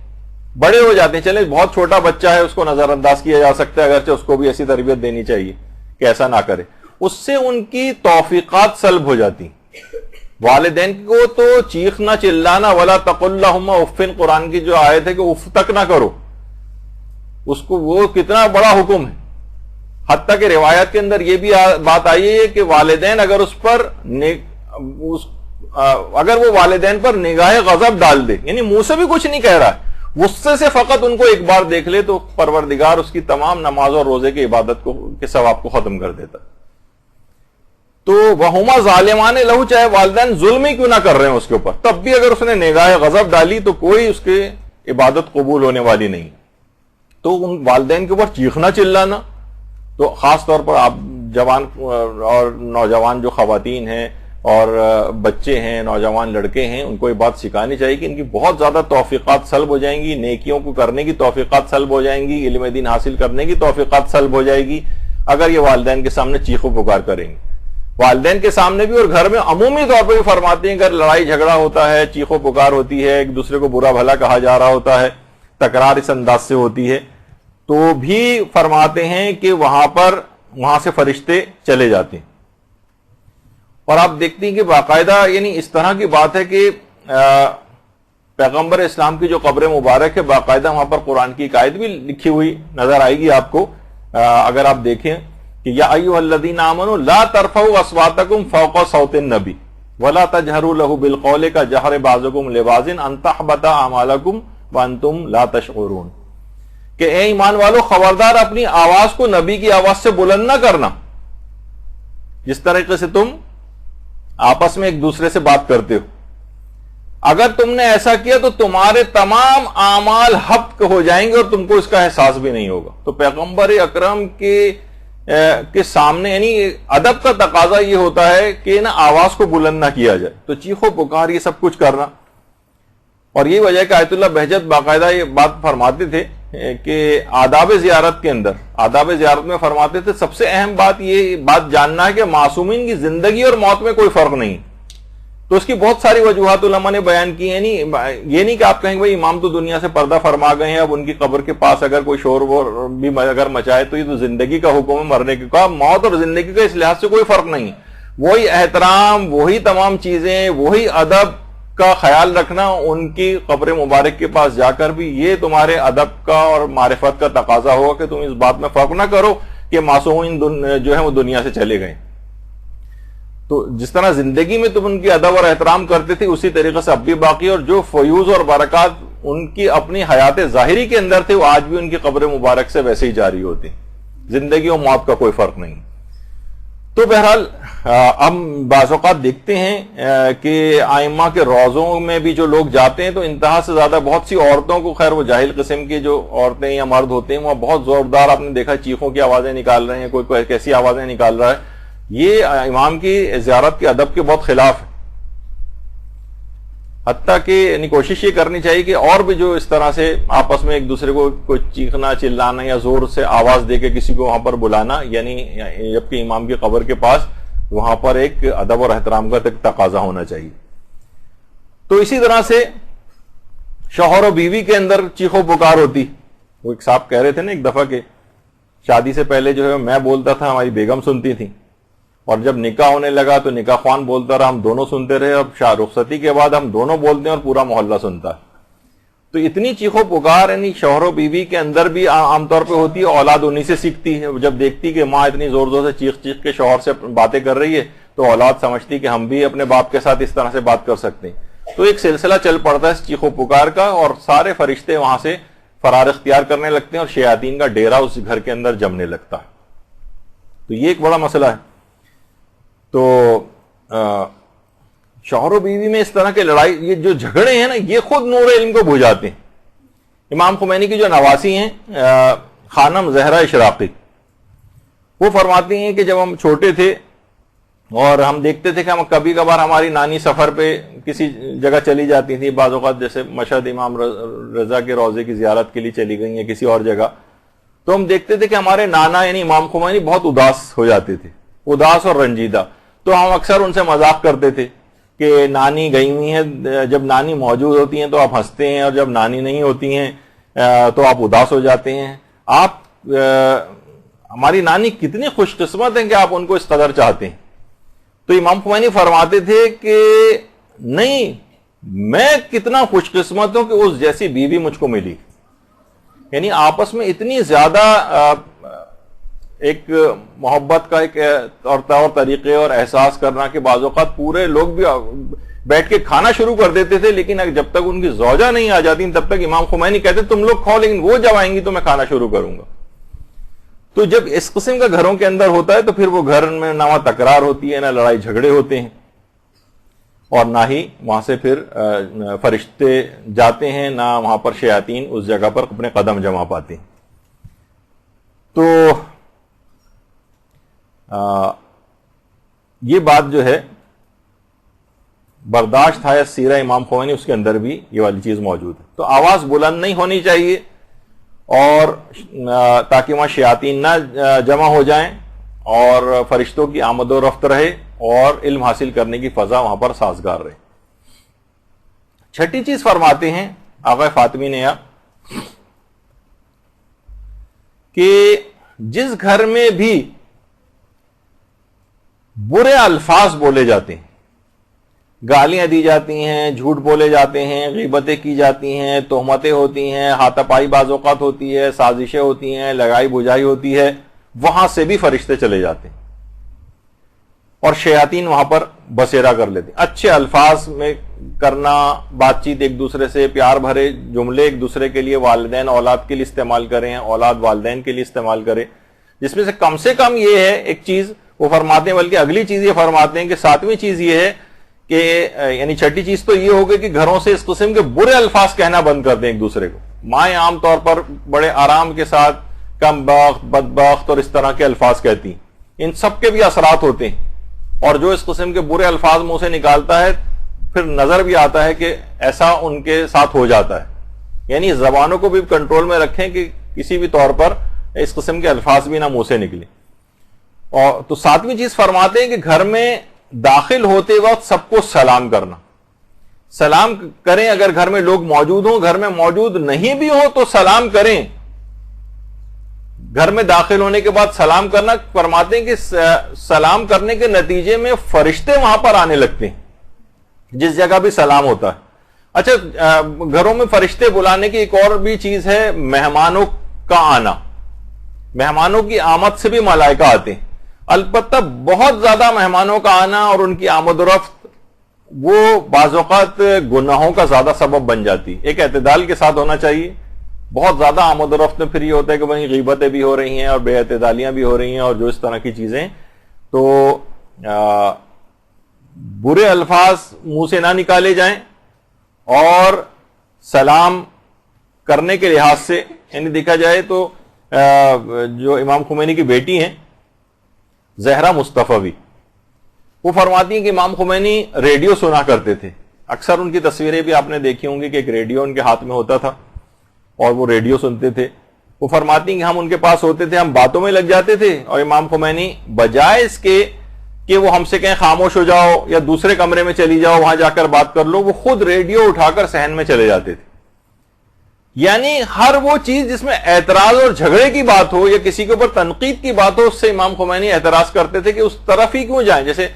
Speaker 1: بڑے ہو جاتے ہیں، چلے بہت چھوٹا بچہ ہے اس کو نظر انداز کیا جا سکتا ہے، اگرچہ اس کو بھی ایسی تربیت دینی چاہیے کہ ایسا نہ کرے، اس سے ان کی توفیقات سلب ہو جاتی۔ والدین کو تو چیخنا چلانا، ولا تقل لہما اف، قرآن کی جو آیت ہے کہ اف تک نہ کرو، اس کو وہ کتنا بڑا حکم ہے۔ حتیٰ کہ روایت کے اندر یہ بھی بات آئی ہے کہ والدین اگر اگر وہ والدین پر نگاہ غضب ڈال دے، یعنی منہ سے بھی کچھ نہیں کہہ رہا ہے، غصے سے فقط ان کو ایک بار دیکھ لے، تو پروردگار اس کی تمام نماز اور روزے کی عبادت کے ثواب کو ختم کر دیتا۔ تو وہما ظالمان لہو، چاہے والدین ظلم ہی کیوں نہ کر رہے ہیں اس کے اوپر، تب بھی اگر اس نے نگاہ غضب ڈالی تو کوئی اس کی عبادت قبول ہونے والی نہیں۔ تو ان والدین کے اوپر چیخنا چلانا، تو خاص طور پر آپ جوان اور نوجوان جو خواتین ہیں اور بچے ہیں، نوجوان لڑکے ہیں، ان کو یہ بات سکھانی چاہیے کہ ان کی بہت زیادہ توفیقات سلب ہو جائیں گی، نیکیوں کو کرنے کی توفیقات سلب ہو جائیں گی، علم دین حاصل کرنے کی توفیقات سلب ہو جائے گی اگر یہ والدین کے سامنے چیخو پکار کریں گے۔ والدین کے سامنے بھی اور گھر میں عمومی طور پہ بھی فرماتے ہیں اگر لڑائی جھگڑا ہوتا ہے، چیخو پکار ہوتی ہے، ایک دوسرے کو برا بھلا کہا جا رہا ہوتا ہے، تکرار اس انداز سے ہوتی ہے تو بھی فرماتے ہیں کہ وہاں سے فرشتے چلے جاتے ہیں. اور آپ دیکھتے ہیں کہ باقاعدہ یعنی اس طرح کی بات ہے کہ پیغمبر اسلام کی جو قبر مبارک ہے باقاعدہ وہاں پر قرآن کی ایک آیت بھی لکھی ہوئی نظر آئے گی آپ کو اگر آپ دیکھیں کہ یا ایھا الذین آمنوا لا ترفعوا اصواتکم فوق صوت النبی ولا تجهروا له بالقول كجهر بعضکم لبعض ان تحبط اعمالکم وانتم لا تشعرون کہ اے ایمان والو خبردار اپنی آواز کو نبی کی آواز سے بلند نہ کرنا جس طریقے سے تم آپس میں ایک دوسرے سے بات کرتے ہو. اگر تم نے ایسا کیا تو تمہارے تمام اعمال حبط ہو جائیں گے اور تم کو اس کا احساس بھی نہیں ہوگا. تو پیغمبر اکرم کے سامنے یعنی ادب کا تقاضا یہ ہوتا ہے کہ نا آواز کو بلند نہ کیا جائے, تو چیخو پکار یہ سب کچھ کرنا. اور یہ وجہ کہ آیت اللہ بہجت باقاعدہ یہ بات فرماتے تھے کہ آداب زیارت کے اندر, آداب زیارت میں فرماتے تھے سب سے اہم بات یہ بات جاننا ہے کہ معصومین کی زندگی اور موت میں کوئی فرق نہیں. تو اس کی بہت ساری وجوہات علماء نے بیان کی ہیں. یہ نہیں کہ آپ کہیں بھائی امام تو دنیا سے پردہ فرما گئے ہیں, اب ان کی قبر کے پاس اگر کوئی شور وور بھی اگر مچائے تو یہ تو زندگی کا حکم ہے, مرنے کا موت اور زندگی کا اس لحاظ سے کوئی فرق نہیں. وہی احترام, وہی تمام چیزیں, وہی ادب کا خیال رکھنا ان کی قبر مبارک کے پاس جا کر بھی یہ تمہارے ادب کا اور معرفت کا تقاضا ہوگا کہ تم اس بات میں فرق نہ کرو کہ معصومین جو ہیں وہ دنیا سے چلے گئے. تو جس طرح زندگی میں تم ان کی ادب اور احترام کرتے تھے اسی طریقے سے اب بھی باقی, اور جو فیوز اور برکات ان کی اپنی حیات ظاہری کے اندر تھے وہ آج بھی ان کی قبر مبارک سے ویسے ہی جاری ہوتے. زندگی اور موت کا کوئی فرق نہیں. تو بہرحال ہم بعض اوقات دیکھتے ہیں کہ ائمہ کے روضوں میں بھی جو لوگ جاتے ہیں تو انتہا سے زیادہ بہت سی عورتوں کو, خیر وہ جاہل قسم کی جو عورتیں یا مرد ہوتے ہیں وہ بہت زوردار آپ نے دیکھا چیخوں کی آوازیں نکال رہے ہیں, کوئی کیسی آوازیں نکال رہا ہے. یہ امام کی زیارت کے ادب کے بہت خلاف ہے. حتیٰ کہ یعنی کوشش یہ کرنی چاہیے کہ اور بھی جو اس طرح سے آپس میں ایک دوسرے کو کوئی چیخنا چلانا یا زور سے آواز دے کے کسی کو وہاں پر بلانا, یعنی جبکہ امام کی قبر کے پاس وہاں پر ایک ادب اور احترام کا تقاضا ہونا چاہیے. تو اسی طرح سے شوہر و بیوی کے اندر چیخو پکار ہوتی. وہ ایک صاحب کہہ رہے تھے نا ایک دفعہ کہ شادی سے پہلے جو ہے میں بولتا تھا, ہماری بیگم سنتی تھی, اور جب نکاح ہونے لگا تو نکاح خوان بولتا رہا, ہم دونوں سنتے رہے. اب رخصتی کے بعد ہم دونوں بولتے ہیں اور پورا محلہ سنتا ہے. تو اتنی چیخو پکار یعنی شوہر و بیوی کے اندر بھی عام طور پہ ہوتی ہے. اولاد انہی سے سیکھتی ہے. جب دیکھتی کہ ماں اتنی زور زور سے چیخ چیخ کے شوہر سے باتیں کر رہی ہے تو اولاد سمجھتی کہ ہم بھی اپنے باپ کے ساتھ اس طرح سے بات کر سکتے ہیں. تو ایک سلسلہ چل پڑتا ہے اس چیخو پکار کا, اور سارے فرشتے وہاں سے فرار اختیار کرنے لگتے ہیں اور شیاطین کا ڈیرا اس گھر کے اندر جمنے لگتا ہے. تو یہ ایک بڑا مسئلہ ہے. تو شوہر و بیوی میں اس طرح کے لڑائی, یہ جو جھگڑے ہیں نا, یہ خود نور علم کو بجھاتے ہیں. امام خمینی کی جو نواسی ہیں خانم زہرا اشراقی, وہ فرماتی ہیں کہ جب ہم چھوٹے تھے اور ہم دیکھتے تھے کہ ہم کبھی کبھار ہماری نانی سفر پہ کسی جگہ چلی جاتی تھی, بعض اوقات جیسے مشہد امام رضا کے روضے کی زیارت کے لیے چلی گئی یا کسی اور جگہ, تو ہم دیکھتے تھے کہ ہمارے نانا یعنی امام خمینی بہت اداس ہو جاتے تھے, اداس اور رنجیدہ. تو ہم اکثر ان سے مذاق کرتے تھے کہ نانی گئی ہوئی ہیں, جب نانی موجود ہوتی ہیں تو آپ ہنستے ہیں اور جب نانی نہیں ہوتی ہیں تو آپ اداس ہو جاتے ہیں. آپ ہماری نانی کتنی خوش قسمت ہیں کہ آپ ان کو اس قدر چاہتے ہیں. تو امام خمینی فرماتے تھے کہ نہیں, میں کتنا خوش قسمت ہوں کہ اس جیسی بیوی مجھ کو ملی. یعنی آپس میں اتنی زیادہ ایک محبت کا ایک طور طریقے اور احساس کرنا کہ بعض اوقات پورے لوگ بھی بیٹھ کے کھانا شروع کر دیتے تھے, لیکن جب تک ان کی زوجہ نہیں آ جاتی تب تک امام خمینی کہتے تم لوگ کھاؤ, لیکن وہ جب آئیں گی تو میں کھانا شروع کروں گا. تو جب اس قسم کا گھروں کے اندر ہوتا ہے تو پھر وہ گھر میں نہ وہاں تکرار ہوتی ہے, نہ لڑائی جھگڑے ہوتے ہیں, اور نہ ہی وہاں سے پھر فرشتے جاتے ہیں, نہ وہاں پر شیاطین اس جگہ پر اپنے قدم جما پاتے ہیں. تو یہ بات جو ہے برداشت ہے سیرہ امام خمینی, اس کے اندر بھی یہ والی چیز موجود ہے. تو آواز بلند نہیں ہونی چاہیے, اور تاکہ وہاں شیاطین نہ جمع ہو جائیں اور فرشتوں کی آمد و رفت رہے اور علم حاصل کرنے کی فضا وہاں پر سازگار رہے. چھٹی چیز فرماتے ہیں آقا فاطمی نیا, کہ جس گھر میں بھی برے الفاظ بولے جاتے ہیں، گالیاں دی جاتی ہیں، جھوٹ بولے جاتے ہیں، غیبتیں کی جاتی ہیں، تہمتیں ہوتی ہیں، ہاتھا پائی بعض اوقات ہوتی ہے، سازشیں ہوتی ہیں، لگائی بجائی ہوتی ہے، وہاں سے بھی فرشتے چلے جاتے ہیں اور شیاطین وہاں پر بسیرا کر لیتے ہیں۔ اچھے الفاظ میں کرنا، بات چیت ایک دوسرے سے، پیار بھرے جملے ایک دوسرے کے لیے، والدین اولاد کے لیے استعمال کریں، اولاد والدین کے لیے استعمال کرے، جس میں سے کم یہ ہے ایک چیز وہ فرماتے ہیں، بلکہ اگلی چیز یہ فرماتے ہیں کہ 7ویں چیز یہ ہے کہ یعنی چھٹی چیز تو یہ ہوگی کہ گھروں سے اس قسم کے برے الفاظ کہنا بند کر دیں ایک دوسرے کو۔ مائیں عام طور پر بڑے آرام کے ساتھ کم بخت، بدبخت اور اس طرح کے الفاظ کہتی ہیں، ان سب کے بھی اثرات ہوتے ہیں، اور جو اس قسم کے برے الفاظ منہ سے نکالتا ہے پھر نظر بھی آتا ہے کہ ایسا ان کے ساتھ ہو جاتا ہے۔ یعنی زبانوں کو بھی کنٹرول میں رکھیں کہ کسی بھی طور پر اس قسم کے الفاظ بھی نہ منہ سے نکلیں۔ اور تو 7ویں چیز فرماتے ہیں کہ گھر میں داخل ہوتے وقت سب کو سلام کرنا، سلام کریں اگر گھر میں لوگ موجود ہوں، گھر میں موجود نہیں بھی ہوں تو سلام کریں۔ گھر میں داخل ہونے کے بعد سلام کرنا، فرماتے ہیں کہ سلام کرنے کے نتیجے میں فرشتے وہاں پر آنے لگتے ہیں جس جگہ بھی سلام ہوتا ہے۔ اچھا، گھروں میں فرشتے بلانے کی ایک اور بھی چیز ہے مہمانوں کا آنا۔ مہمانوں کی آمد سے بھی ملائکہ آتے ہیں، البتہ بہت زیادہ مہمانوں کا آنا اور ان کی آمد و رفت وہ بعض اوقات گناہوں کا زیادہ سبب بن جاتی۔ ایک اعتدال کے ساتھ ہونا چاہیے۔ بہت زیادہ آمد و رفت میں پھر یہ ہوتا ہے کہ وہیں غیبتیں بھی ہو رہی ہیں اور بے اعتدالیاں بھی ہو رہی ہیں اور جو اس طرح کی چیزیں، تو برے الفاظ منہ سے نہ نکالے جائیں، اور سلام کرنے کے لحاظ سے یعنی دیکھا جائے تو جو امام خمینی کی بیٹی ہیں زہرا مصطفی، وہ فرماتی ہیں کہ امام خمینی ریڈیو سنا کرتے تھے۔ اکثر ان کی تصویریں بھی آپ نے دیکھی ہوں گی کہ ایک ریڈیو ان کے ہاتھ میں ہوتا تھا اور وہ ریڈیو سنتے تھے۔ وہ فرماتی ہیں کہ ہم ان کے پاس ہوتے تھے، ہم باتوں میں لگ جاتے تھے، اور امام خمینی بجائے اس کے کہ وہ ہم سے کہیں خاموش ہو جاؤ یا دوسرے کمرے میں چلی جاؤ وہاں جا کر بات کر لو، وہ خود ریڈیو اٹھا کر صحن میں چلے جاتے تھے۔ یعنی ہر وہ چیز جس میں اعتراض اور جھگڑے کی بات ہو یا کسی کے اوپر تنقید کی بات ہو، اس سے امام خمینی اعتراض کرتے تھے کہ اس طرف ہی کیوں جائیں۔ جیسے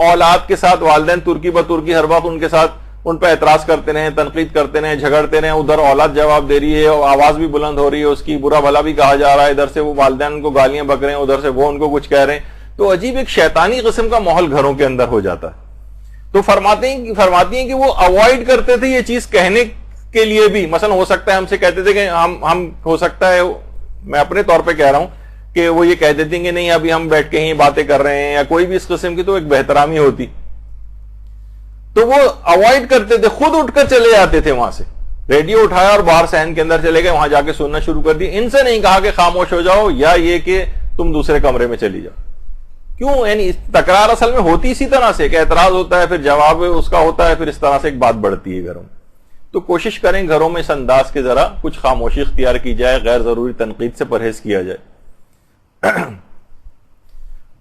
Speaker 1: اولاد کے ساتھ والدین ترکی بترکی ہر وقت ان کے ساتھ ان پہ اعتراض کرتے رہے، تنقید کرتے رہے، جھگڑتے رہے، ادھر اولاد جواب دے رہی ہے اور آواز بھی بلند ہو رہی ہے، اس کی برا بھلا بھی کہا جا رہا ہے، ادھر سے وہ والدین ان کو گالیاں بک رہے ہیں، ادھر سے وہ ان کو کچھ کہہ رہے ہیں، تو عجیب ایک شیطانی قسم کا ماحول گھروں کے اندر ہو جاتا ہے۔ تو فرماتی ہیں کہ وہ اوائڈ کرتے تھے یہ چیز کہنے کے لیے بھی۔ مثلا ہو سکتا ہے ہم سے کہتے تھے کہ ہم ہو سکتا ہے، میں اپنے طور پہ کہہ رہا ہوں کہ وہ یہ کہہ دیتے ہیں کہ نہیں ابھی ہم بیٹھ کے ہی باتیں کر رہے ہیں یا کوئی بھی اس قسم کی، تو ایک بہترامی ہوتی، تو وہ اوائڈ کرتے تھے، خود اٹھ کر چلے جاتے تھے وہاں سے، ریڈیو اٹھایا اور باہر صحن کے اندر چلے گئے، وہاں جا کے سننا شروع کر دی۔ ان سے نہیں کہا کہ خاموش ہو جاؤ یا یہ کہ تم دوسرے کمرے میں چلی جاؤ۔ کیوں؟ یعنی تکرار اصل میں ہوتی اسی طرح سے کہ اعتراض ہوتا ہے، پھر جواب اس کا ہوتا ہے، پھر اس طرح سے ایک بات بڑھتی ہے گھروں میں۔ تو کوشش کریں گھروں میں اس انداز کے ذرا کچھ خاموشی اختیار کی جائے، غیر ضروری تنقید سے پرہیز کیا جائے۔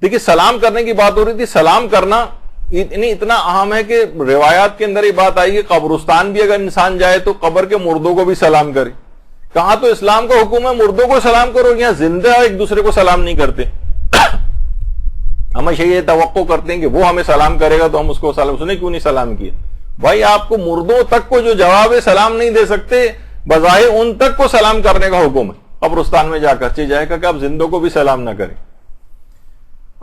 Speaker 1: دیکھیے سلام کرنے کی بات ہو رہی تھی، سلام کرنا اتنا اہم ہے کہ روایات کے اندر یہ بات آئی کہ قبرستان بھی اگر انسان جائے تو قبر کے مردوں کو بھی سلام کرے۔ کہاں تو اسلام کا حکم ہے مردوں کو سلام کرو، یہاں زندہ ایک دوسرے کو سلام نہیں کرتے۔ ہمیشہ یہ توقع کرتے ہیں کہ وہ ہمیں سلام کرے گا تو ہم اس کو سلام، اس نے کیوں نہیں سلام کیا؟ بھائی آپ کو مردوں تک کو جو جواب ہے سلام نہیں دے سکتے، بظاہر ان تک کو سلام کرنے کا حکم ہے قبرستان میں جا کر، چاہے جائے گا کہ آپ زندوں کو بھی سلام نہ کریں۔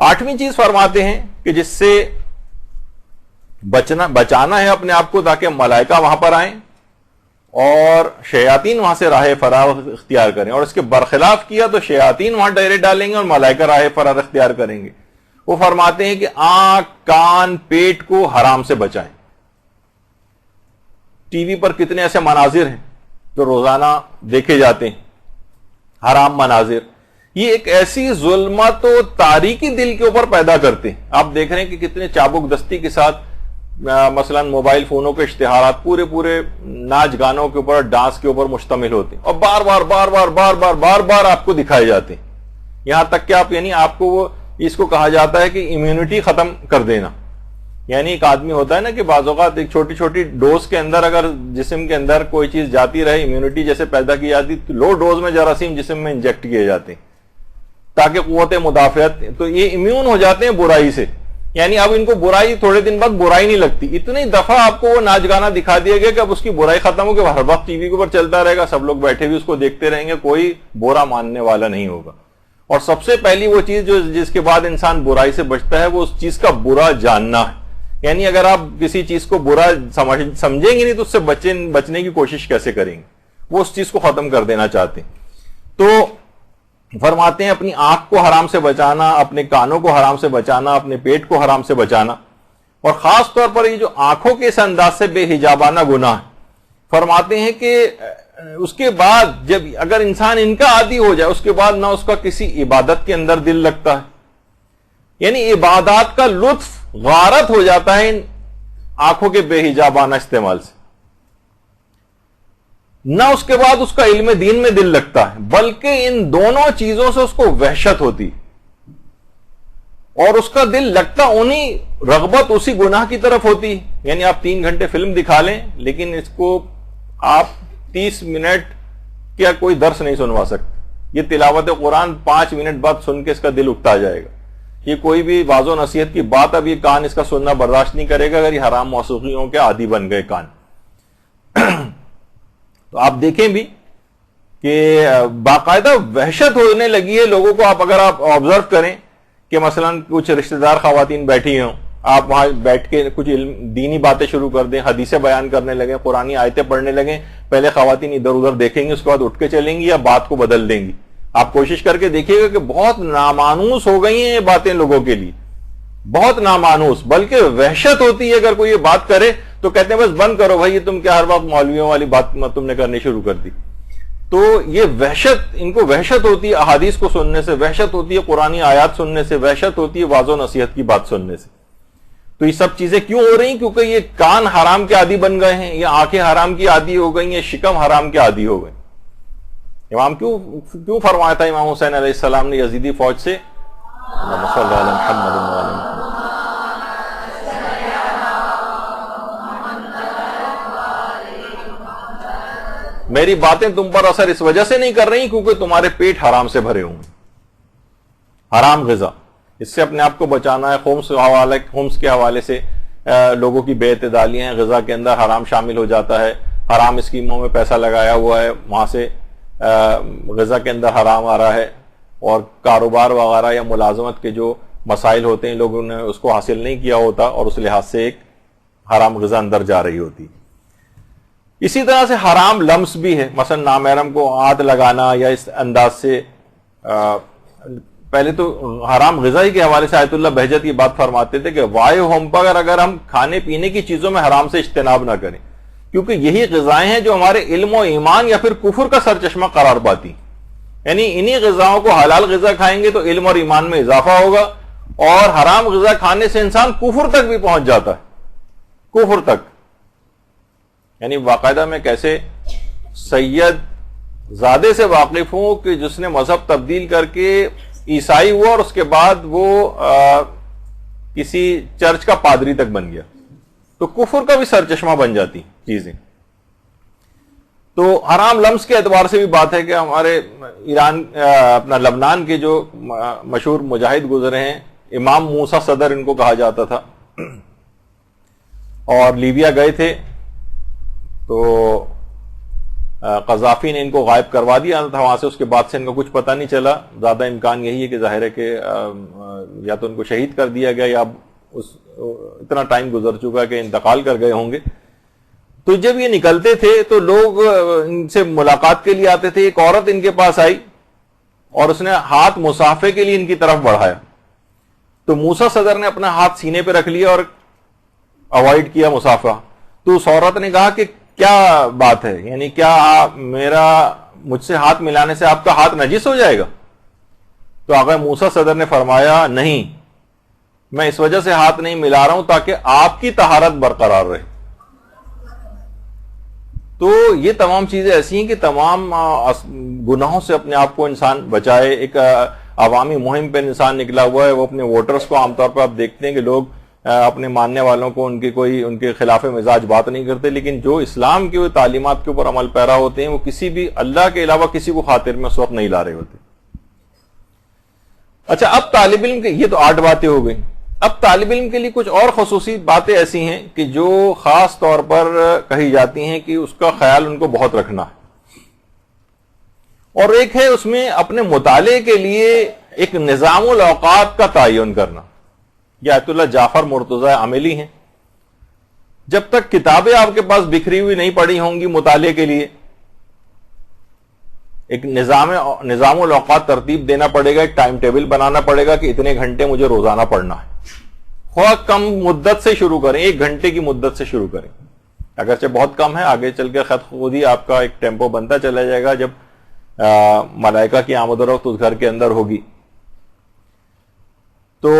Speaker 1: 8ویں چیز فرماتے ہیں کہ جس سے بچانا ہے اپنے آپ کو تاکہ ملائکہ وہاں پر آئیں اور شیاطین وہاں سے راہ فرار اختیار کریں، اور اس کے برخلاف کیا تو شیاطین وہاں ڈیرے ڈالیں گے اور ملائکہ راہ فرار اختیار کریں گے۔ وہ فرماتے ہیں کہ آنکھ، کان، پیٹ کو حرام سے بچائیں۔ ٹی وی پر کتنے ایسے مناظر ہیں جو روزانہ دیکھے جاتے ہیں، حرام مناظر، یہ ایک ایسی ظلمت و تاریکی دل کے اوپر پیدا کرتے ہیں۔ آپ دیکھ رہے ہیں کہ کتنے چابک دستی کے ساتھ مثلا موبائل فونوں کے اشتہارات پورے ناچ گانوں کے اوپر، ڈانس کے اوپر مشتمل ہوتے ہیں اور بار بار آپ کو دکھائے جاتے ہیں، یہاں تک کہ آپ یعنی آپ کو وہ اس کو کہا جاتا ہے کہ امیونٹی ختم کر دینا، یعنی ایک آدمی ہوتا ہے نا کہ بعض اوقات ایک چھوٹی چھوٹی ڈوز کے اندر اگر جسم کے اندر کوئی چیز جاتی رہے، امیونٹی جیسے پیدا کی جاتی، تو لو ڈوز میں جراثیم جسم میں انجیکٹ کیے جاتے ہیں تاکہ قوت مدافعت، تو یہ امیون ہو جاتے ہیں برائی سے. یعنی اب ان کو برائی تھوڑے دن بعد برائی نہیں لگتی. اتنی دفعہ آپ کو وہ ناچ گانا دکھا دیا گیا کہ اب اس کی برائی ختم ہو گئی، ہر وقت ٹی وی کے اوپر چلتا رہے گا، سب لوگ بیٹھے ہوئے اس کو دیکھتے رہیں گے، کوئی برا ماننے والا نہیں ہوگا. اور سب سے پہلی وہ چیز جس کے بعد انسان برائی سے بچتا ہے وہ اس چیز کا برا جاننا ہے. یعنی اگر آپ کسی چیز کو برا سمجھیں گے نہیں تو اس سے بچنے کی کوشش کیسے کریں گے؟ وہ اس چیز کو ختم کر دینا چاہتے ہیں. تو فرماتے ہیں اپنی آنکھ کو حرام سے بچانا، اپنے کانوں کو حرام سے بچانا، اپنے پیٹ کو حرام سے بچانا، اور خاص طور پر یہ جو آنکھوں کے اس انداز سے بے حجابانہ گناہ ہے، فرماتے ہیں کہ اس کے بعد جب اگر انسان ان کا عادی ہو جائے، اس کے بعد نہ اس کا کسی عبادت کے اندر دل لگتا ہے، یعنی عبادات کا لطف غارت ہو جاتا ہے ان آنکھوں کے بے حجابانہ استعمال سے، نہ اس کے بعد اس کا علم دین میں دل لگتا ہے، بلکہ ان دونوں چیزوں سے اس کو وحشت ہوتی اور اس کا دل لگتا انہی رغبت اسی گناہ کی طرف ہوتی. یعنی آپ 3 گھنٹے فلم دکھا لیں لیکن اس کو آپ 30 منٹ کیا کوئی درس نہیں سنوا سکتے. یہ تلاوت قرآن 5 منٹ بعد سن کے اس کا دل اکتا جائے گا. یہ کوئی بھی واضح و نصیحت کی بات اب یہ کان اس کا سننا برداشت نہیں کرے گا اگر یہ حرام موسیقیوں کے عادی بن گئے کان. تو آپ دیکھیں بھی کہ باقاعدہ وحشت ہونے لگی ہے لوگوں کو. اگر آپ آبزرو کریں کہ مثلا کچھ رشتہ دار خواتین بیٹھی ہوں، آپ وہاں بیٹھ کے کچھ دینی باتیں شروع کر دیں، حدیثیں بیان کرنے لگیں، قرآنی آیتیں پڑھنے لگیں، پہلے خواتین ادھر ادھر دیکھیں گی، اس کے بعد اٹھ کے چلیں گی یا بات کو بدل دیں گی. آپ کوشش کر کے دیکھیے گا کہ بہت نامانوس ہو گئی ہیں یہ باتیں لوگوں کے لیے، بہت نامانوس، بلکہ وحشت ہوتی ہے اگر کوئی یہ بات کرے تو کہتے ہیں بس بند کرو بھائی، یہ تم کیا ہر وقت مولویوں والی بات تم نے کرنی شروع کر دی. تو یہ وحشت، ان کو وحشت ہوتی ہے احادیث کو سننے سے، وحشت ہوتی ہے قرآنی آیات سننے سے، وحشت ہوتی ہے واضح و نصیحت کی بات سننے سے. تو یہ سب چیزیں کیوں ہو رہی ہیں؟ کیونکہ یہ کان حرام کے عادی بن گئے ہیں، یہ آنکھیں حرام کی عادی ہو گئی ہیں، شکم حرام کے عادی ہو گئے. امام کیوں فرمایا تھا امام حسین علیہ السلام نے یزیدی فوج سے میری باتیں تم پر اثر اس وجہ سے نہیں کر رہی کیونکہ تمہارے پیٹ حرام سے بھرے ہوں، حرام غذا. اس سے اپنے آپ کو بچانا ہے. خمس کے حوالے سے لوگوں کی بے اعتدالیاں ہیں، غذا کے اندر حرام شامل ہو جاتا ہے، حرام اسکیموں میں پیسہ لگایا ہوا ہے، وہاں سے غذا کے اندر حرام آ رہا ہے، اور کاروبار وغیرہ یا ملازمت کے جو مسائل ہوتے ہیں لوگوں نے اس کو حاصل نہیں کیا ہوتا اور اس لحاظ سے ایک حرام غذا اندر جا رہی ہوتی. اسی طرح سے حرام لمس بھی ہے، مثلا نامحرم کو ہاتھ لگانا یا اس انداز سے. پہلے تو حرام غذائی کے حوالے سے آیت اللہ بہجت یہ بات فرماتے تھے کہ وائے ہوم پر اگر ہم کھانے پینے کی چیزوں میں حرام سے اجتناب نہ کریں، کیونکہ یہی غذائیں ہیں جو ہمارے علم و ایمان یا پھر کفر کا سرچشمہ قرار پاتی. یعنی انہی غذاؤں کو حلال غذا کھائیں گے تو علم اور ایمان میں اضافہ ہوگا، اور حرام غذا کھانے سے انسان کفر تک بھی پہنچ جاتا ہے، کفر تک. یعنی باقاعدہ میں کیسے سید زادے سے واقف ہوں کہ جس نے مذہب تبدیل کر کے عیسائی ہوا اور اس کے بعد وہ کسی چرچ کا پادری تک بن گیا، تو کفر کا بھی سرچشمہ بن جاتی چیزیں. تو حرام لمس کے اعتبار سے بھی بات ہے کہ ہمارے ایران اپنا لبنان کے جو مشہور مجاہد گزرے ہیں، امام موسیٰ صدر ان کو کہا جاتا تھا، اور لیبیا گئے تھے تو قذافی نے ان کو غائب کروا دیا تھا وہاں سے. اس کے بعد سے ان کا کچھ پتہ نہیں چلا. زیادہ امکان یہی ہے کہ ظاہر ہے کہ یا تو ان کو شہید کر دیا گیا یا اتنا ٹائم گزر چکا کہ انتقال کر گئے ہوں گے. تو جب یہ نکلتے تھے تو لوگ ان سے ملاقات کے لیے آتے تھے. ایک عورت ان کے پاس آئی اور اس نے ہاتھ مصافحے کے لیے ان کی طرف بڑھایا, تو موسیٰ صدر نے اپنا ہاتھ سینے پہ رکھ لیا اور اوائڈ کیا مصافحہ. تو اس عورت نے کہا کہ کیا بات ہے, یعنی کیا مجھ سے ہاتھ ملانے سے آپ کا ہاتھ نجس ہو جائے گا؟ تو آقا موسیٰ صدر نے فرمایا نہیں, میں اس وجہ سے ہاتھ نہیں ملا رہا ہوں تاکہ آپ کی طہارت برقرار رہے. تو یہ تمام چیزیں ایسی ہیں کہ تمام گناہوں سے اپنے آپ کو انسان بچائے. ایک عوامی مہم پہ انسان نکلا ہوا ہے, وہ اپنے ووٹرز کو عام طور پر آپ دیکھتے ہیں کہ لوگ اپنے ماننے والوں کو ان کے خلاف مزاج بات نہیں کرتے، لیکن جو اسلام کی تعلیمات کے اوپر عمل پیرا ہوتے ہیں وہ کسی بھی اللہ کے علاوہ کسی کو خاطر میں اس وقت نہیں لا رہے ہوتے۔ اچھا، اب طالب علم کے یہ تو 8 باتیں ہو گئی۔ اب طالب علم کے لیے کچھ اور خصوصی باتیں ایسی ہیں کہ جو خاص طور پر کہی جاتی ہیں کہ اس کا خیال ان کو بہت رکھنا ہے، اور ایک ہے اس میں اپنے مطالعے کے لیے ایک نظام الاوقات کا تعین کرنا۔ یہ آیت اللہ جعفر مرتضی عملی ہیں، جب تک کتابیں آپ کے پاس بکھری ہوئی نہیں پڑی ہوں گی مطالعے کے لیے، ایک نظام الاوقات ترتیب دینا پڑے گا، ایک ٹائم ٹیبل بنانا پڑے گا کہ اتنے گھنٹے مجھے روزانہ پڑھنا ہے، خواہ کم مدت سے شروع کریں، 1 گھنٹے کی مدت سے شروع کریں، اگرچہ بہت کم ہے، آگے چل کے خود ہی آپ کا ایک ٹیمپو بنتا چلا جائے گا جب ملائکہ کی آمد و رفت اس گھر کے اندر ہوگی۔ تو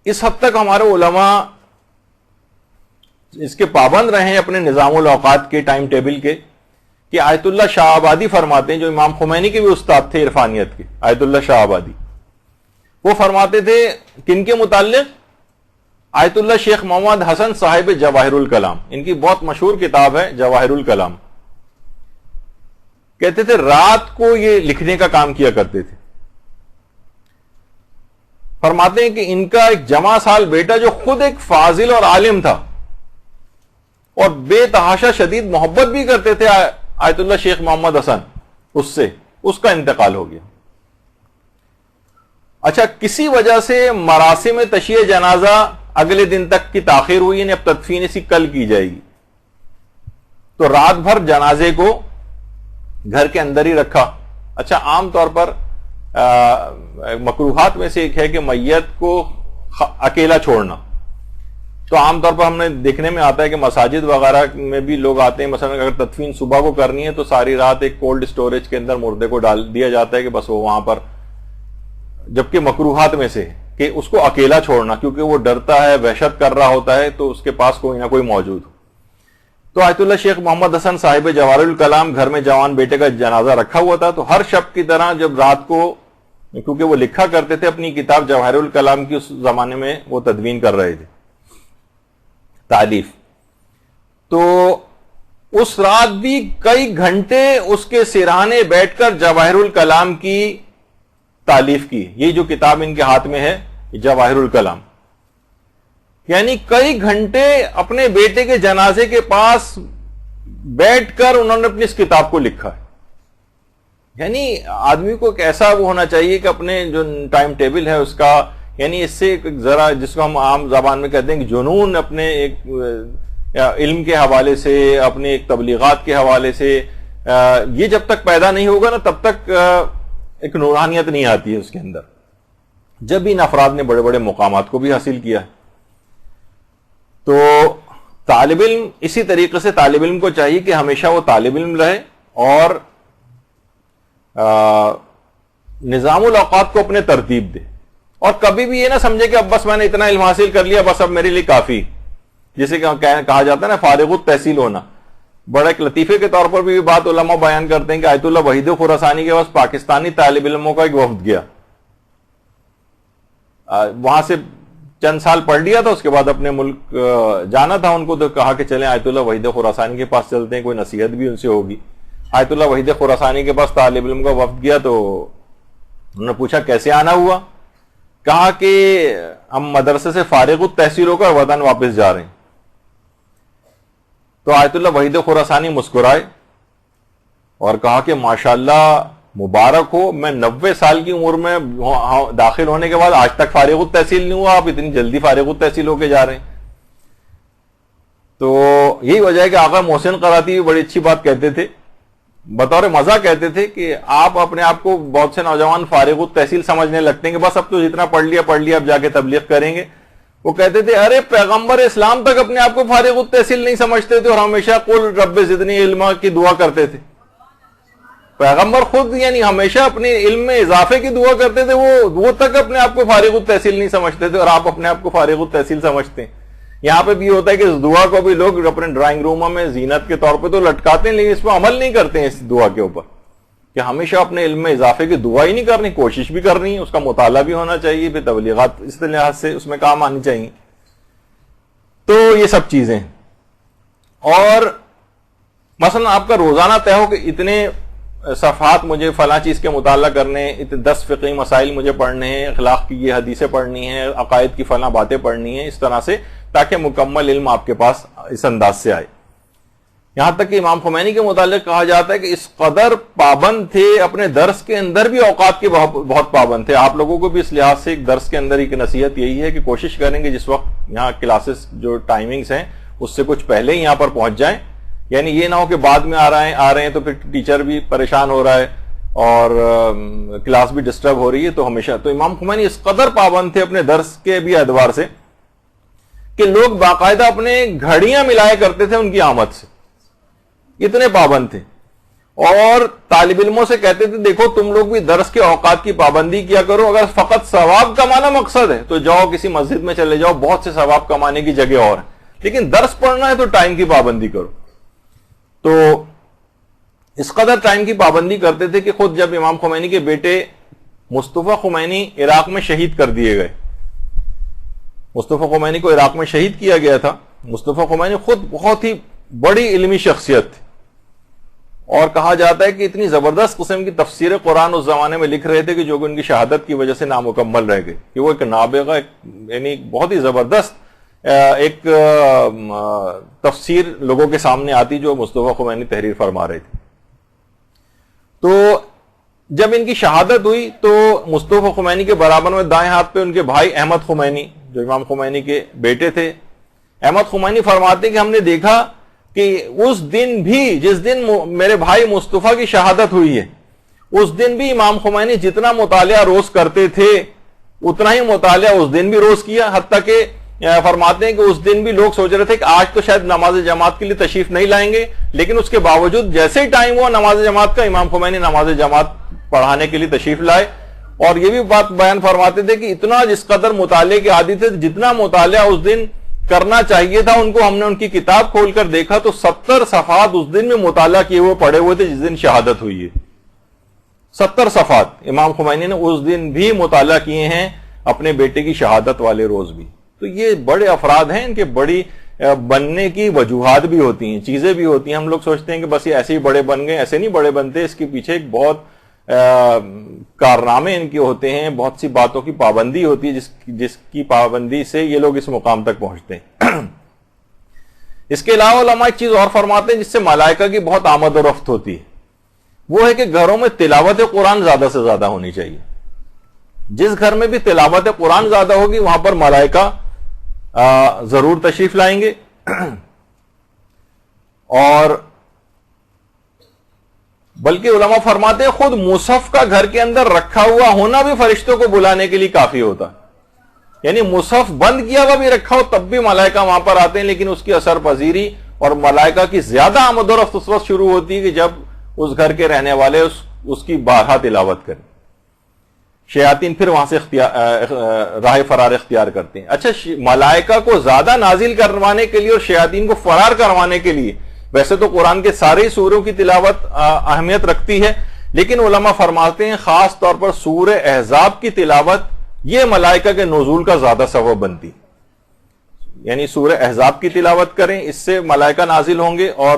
Speaker 1: اس حد تک ہمارے علماء اس کے پابند رہے ہیں اپنے نظام الاوقات کے ٹائم ٹیبل کے، کہ آیت اللہ شاہ آبادی فرماتے ہیں، جو امام خمینی کے بھی استاد تھے عرفانیت کے، آیت اللہ شاہ آبادی، وہ فرماتے تھے کن کے متعلق؟ آیت اللہ شیخ محمد حسن صاحب جواہر الکلام، ان کی بہت مشہور کتاب ہے جواہر الکلام۔ کہتے تھے رات کو یہ لکھنے کا کام کیا کرتے تھے۔ فرماتے ہیں کہ ان کا ایک جمع سال بیٹا جو خود ایک فاضل اور عالم تھا اور بے تحاشا شدید محبت بھی کرتے تھے آیت اللہ شیخ محمد حسن، اس کا انتقال ہو گیا۔ اچھا، کسی وجہ سے مراسم تشییع جنازہ اگلے دن تک کی تاخیر ہوئی، یعنی اب تدفین اسی کل کی جائے گی، تو رات بھر جنازے کو گھر کے اندر ہی رکھا۔ اچھا، عام طور پر مکروہات میں سے ایک ہے کہ میت کو اکیلا چھوڑنا، تو عام طور پر ہم نے دیکھنے میں آتا ہے کہ مساجد وغیرہ میں بھی لوگ آتے ہیں، مثلا اگر تدفین صبح کو کرنی ہے تو ساری رات ایک کولڈ اسٹوریج کے اندر مردے کو ڈال دیا جاتا ہے کہ بس وہ وہاں پر، جبکہ مکروہات میں سے کہ اس کو اکیلا چھوڑنا، کیونکہ وہ ڈرتا ہے، وحشت کر رہا ہوتا ہے، تو اس کے پاس کوئی نہ کوئی موجود ہو۔ تو آیت اللہ شیخ محمد حسن صاحب جواہر الکلام گھر میں جوان بیٹے کا جنازہ رکھا ہوا تھا، تو ہر شب کی طرح جب رات کو، کیونکہ وہ لکھا کرتے تھے اپنی کتاب جواہر الکلام کی، اس زمانے میں وہ تدوین کر رہے تھے، تالیف، تو اس رات بھی کئی گھنٹے اس کے سرہانے بیٹھ کر جواہر الکلام کی تالیف کی۔ یہ جو کتاب ان کے ہاتھ میں ہے جواہر الکلام، یعنی کئی گھنٹے اپنے بیٹے کے جنازے کے پاس بیٹھ کر انہوں نے اپنی اس کتاب کو لکھا ہے۔ یعنی آدمی کو ایک ایسا وہ ہونا چاہیے کہ اپنے جو ٹائم ٹیبل ہے اس کا، یعنی اس سے ذرا، جس کو ہم عام زبان میں کہتے ہیں کہ جنون، اپنے ایک علم کے حوالے سے، اپنے ایک تبلیغات کے حوالے سے، یہ جب تک پیدا نہیں ہوگا نا تب تک ایک نورانیت نہیں آتی ہے اس کے اندر۔ جب ان افراد نے بڑے بڑے مقامات کو بھی حاصل کیا ہے، تو طالب علم اسی طریقے سے طالب علم کو چاہیے کہ ہمیشہ وہ طالب علم رہے اور نظام الاوقات کو اپنے ترتیب دے، اور کبھی بھی یہ نہ سمجھے کہ اب بس میں نے اتنا علم حاصل کر لیا، بس اب میرے لیے کافی، جسے کہا جاتا ہے نا فارغ التحصیل ہونا۔ بڑے ایک لطیفے کے طور پر بھی بات علماء بیان کرتے ہیں کہ آیت اللہ وحید خراسانی کے پاس پاکستانی طالب علموں کا ایک وفد گیا، وہاں سے چند سال پڑھ لیا تھا، اس کے بعد اپنے ملک جانا تھا ان کو، تو کہا کہ چلیں آیت اللہ وحید خراسانی کے پاس چلتے ہیں، کوئی نصیحت بھی ان سے ہوگی۔ آیت اللہ وحید خراسانی کے پاس طالب علم کا وفد گیا، تو انہوں نے پوچھا کیسے آنا ہوا؟ کہا کہ ہم مدرسے سے فارغ التحصیل ہو کر وطن واپس جا رہے ہیں۔ تو آیت اللہ وحید خراسانی مسکرائے اور کہا کہ ماشاءاللہ مبارک ہو، میں 90 سال کی عمر میں داخل ہونے کے بعد آج تک فارغ التحصیل نہیں ہوا، آپ اتنی جلدی فارغ التحصیل ہو کے جا رہے ہیں۔ تو یہی وجہ ہے کہ آقا محسن قراتی بھی بڑی اچھی بات کہتے تھے، بطور مزہ کہتے تھے کہ آپ اپنے آپ کو، بہت سے نوجوان فارغ التحصیل سمجھنے لگتے ہیں کہ بس اب تو جتنا پڑھ لیا اب جا کے تبلیغ کریں گے۔ وہ کہتے تھے ارے پیغمبر اسلام تک اپنے آپ کو فارغ التحصیل نہیں سمجھتے تھے اور ہمیشہ قل رب زدنی علما کی دعا کرتے تھے۔ پیغمبر خود یعنی ہمیشہ اپنے علم میں اضافے کی دعا کرتے تھے، وہ تک اپنے آپ کو فارغ التحصیل نہیں سمجھتے تھے، اور آپ اپنے آپ کو فارغ التحصیل سمجھتے ہیں۔ یہاں پہ بھی ہوتا ہے کہ اس دعا کو بھی لوگ اپنے ڈرائنگ روموں میں زینت کے طور پہ تو لٹکاتے ہیں، لیکن اس پہ عمل نہیں کرتے ہیں اس دعا کے اوپر، کہ ہمیشہ اپنے علم میں اضافے کی دعا ہی نہیں کرنی، کوشش بھی کرنی ہے، اس کا مطالعہ بھی ہونا چاہیے، پھر تبلیغات اس لحاظ سے اس میں کام آنی چاہیے. تو یہ سب چیزیں. اور مثلا آپ کا روزانہ طے ہو کہ اتنے صفحات مجھے فلاں چیز کے مطالعہ کرنے، 10 فقہی مسائل مجھے پڑھنے ہیں، اخلاق کی یہ حدیثیں پڑھنی ہیں، عقائد کی فلاں باتیں پڑھنی ہیں، اس طرح سے تاکہ مکمل علم آپ کے پاس اس انداز سے آئے. یہاں تک کہ امام خمینی کے متعلق کہا جاتا ہے کہ اس قدر پابند تھے، اپنے درس کے اندر بھی اوقات کے بہت پابند تھے. آپ لوگوں کو بھی اس لحاظ سے ایک درس کے اندر ایک نصیحت یہی ہے کہ کوشش کریں کہ جس وقت یہاں کلاسز جو ٹائمنگز ہیں اس سے کچھ پہلے ہی یہاں پر پہنچ جائیں. یعنی یہ نہ ہو کہ بعد میں آ رہے ہیں تو پھر ٹیچر بھی پریشان ہو رہا ہے اور کلاس بھی ڈسٹرب ہو رہی ہے. تو ہمیشہ تو امام خمینی اس قدر پابند تھے اپنے درس کے بھی اعتبار سے کہ لوگ باقاعدہ اپنے گھڑیاں ملایا کرتے تھے ان کی آمد سے، اتنے پابند تھے. اور طالب علموں سے کہتے تھے دیکھو تم لوگ بھی درس کے اوقات کی پابندی کیا کرو، اگر فقط ثواب کمانا مقصد ہے تو جاؤ کسی مسجد میں چلے جاؤ، بہت سے ثواب کمانے کی جگہ اور ہے، لیکن درس پڑھنا ہے تو ٹائم کی پابندی کرو. تو اس قدر ٹائم کی پابندی کرتے تھے کہ خود جب امام خمینی کے بیٹے مصطفیٰ خمینی عراق میں شہید کر دیے گئے، مصطفیٰ خمینی کو عراق میں شہید کیا گیا تھا. مصطفیٰ خمینی خود بہت ہی بڑی علمی شخصیت تھی اور کہا جاتا ہے کہ اتنی زبردست قسم کی تفسیر قرآن اس زمانے میں لکھ رہے تھے کہ جو ان کی شہادت کی وجہ سے نامکمل رہ گئے، کہ وہ ایک نابغہ یعنی بہت ہی زبردست ایک تفسیر لوگوں کے سامنے آتی جو مصطفیٰ خمینی تحریر فرما رہے تھے. تو جب ان کی شہادت ہوئی تو مصطفیٰ خمینی کے برابر میں دائیں ہاتھ پہ ان کے بھائی احمد خمینی جو امام خمینی کے بیٹے تھے، احمد خمینی فرماتے کہ ہم نے دیکھا کہ اس دن بھی جس دن میرے بھائی مصطفیٰ کی شہادت ہوئی ہے اس دن بھی امام خمینی جتنا مطالعہ روز کرتے تھے اتنا ہی مطالعہ اس دن بھی روز کیا. حتیٰ کہ فرماتے ہیں کہ اس دن بھی لوگ سوچ رہے تھے کہ آج تو شاید نماز جماعت کے لیے تشریف نہیں لائیں گے، لیکن اس کے باوجود جیسے ہی ٹائم ہوا نماز جماعت کا، امام خمینی نماز جماعت پڑھانے کے لیے تشریف لائے. اور یہ بھی بات بیان فرماتے تھے کہ اتنا جس قدر مطالعے کے عادی تھے، جتنا مطالعہ اس دن کرنا چاہیے تھا ان کو، ہم نے ان کی کتاب کھول کر دیکھا تو 70 صفحات اس دن میں مطالعہ کیے ہوئے پڑے ہوئے تھے جس دن شہادت ہوئی ہے. 70 صفحات امام خمینی نے اس دن بھی مطالعہ کیے ہیں، اپنے بیٹے کی شہادت والے روز بھی. تو یہ بڑے افراد ہیں، ان کے بڑی بننے کی وجوہات بھی ہوتی ہیں، چیزیں بھی ہوتی ہیں. ہم لوگ سوچتے ہیں کہ بس یہ ایسے ہی بڑے بن گئے، ایسے نہیں بڑے بنتے، اس کے پیچھے ایک بہت کارنامے ان کے ہوتے ہیں، بہت سی باتوں کی پابندی ہوتی ہے جس کی پابندی سے یہ لوگ اس مقام تک پہنچتے ہیں. اس کے علاوہ علماء ایک چیز اور فرماتے ہیں جس سے ملائکہ کی بہت آمد و رفت ہوتی ہے، وہ ہے کہ گھروں میں تلاوت قرآن زیادہ سے زیادہ ہونی چاہیے. جس گھر میں بھی تلاوت قرآن زیادہ ہوگی وہاں پر ملائکہ ضرور تشریف لائیں گے. اور بلکہ علماء فرماتے ہیں خود مصحف کا گھر کے اندر رکھا ہوا ہونا بھی فرشتوں کو بلانے کے لیے کافی ہوتا ہے. یعنی مصحف بند کیا ہوا بھی رکھا ہو تب بھی ملائکہ وہاں پر آتے ہیں، لیکن اس کی اثر پذیری اور ملائکہ کی زیادہ آمد و رفت اس وقت شروع ہوتی ہے کہ جب اس گھر کے رہنے والے اس کی بارہا تلاوت کریں. شیاطین پھر وہاں سے راہ فرار اختیار کرتے ہیں. اچھا، ملائکہ کو زیادہ نازل کروانے کے لیے اور شیاطین کو فرار کروانے کے لیے ویسے تو قرآن کے سارے سوروں کی تلاوت اہمیت رکھتی ہے، لیکن علماء فرماتے ہیں خاص طور پر سورہ احزاب کی تلاوت یہ ملائکہ کے نزول کا زیادہ سبب بنتی. یعنی سورہ احزاب کی تلاوت کریں، اس سے ملائکہ نازل ہوں گے اور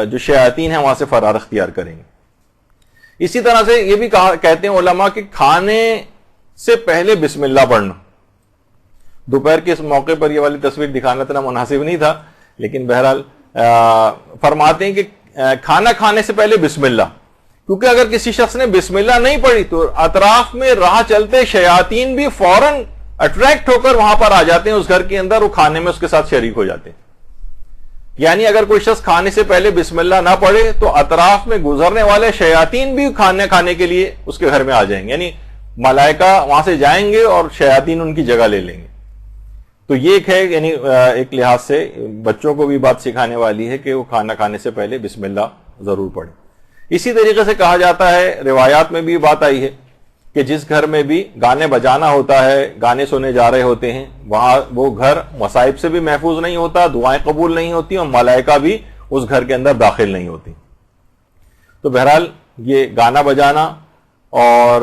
Speaker 1: جو شیاطین ہیں وہاں سے فرار اختیار کریں گے. اسی طرح سے یہ بھی کہتے ہیں علماء کہ کھانے سے پہلے بسم اللہ پڑھنا. دوپہر کے اس موقع پر یہ والی تصویر دکھانا اتنا مناسب نہیں تھا، لیکن بہرحال فرماتے ہیں کہ کھانا کھانے سے پہلے بسم اللہ، کیونکہ اگر کسی شخص نے بسم اللہ نہیں پڑھی تو اطراف میں راہ چلتے شیاطین بھی فوراً اٹریکٹ ہو کر وہاں پر آ جاتے ہیں اس گھر کے اندر، وہ کھانے میں اس کے ساتھ شریک ہو جاتے ہیں. یعنی اگر کوئی شخص کھانے سے پہلے بسم اللہ نہ پڑھے تو اطراف میں گزرنے والے شیاطین بھی کھانے کے لیے اس کے گھر میں آ جائیں گے. یعنی ملائکہ وہاں سے جائیں گے اور شیاطین ان کی جگہ لے لیں گے. تو یہ ایک ہے، یعنی ایک لحاظ سے بچوں کو بھی بات سکھانے والی ہے کہ وہ کھانا کھانے سے پہلے بسم اللہ ضرور پڑھیں. اسی طریقے سے کہا جاتا ہے، روایات میں بھی بات آئی ہے کہ جس گھر میں بھی گانے بجانا ہوتا ہے، گانے سنے جا رہے ہوتے ہیں، وہاں وہ گھر مصائب سے بھی محفوظ نہیں ہوتا، دعائیں قبول نہیں ہوتی اور ملائکہ بھی اس گھر کے اندر داخل نہیں ہوتی. تو بہرحال یہ گانا بجانا اور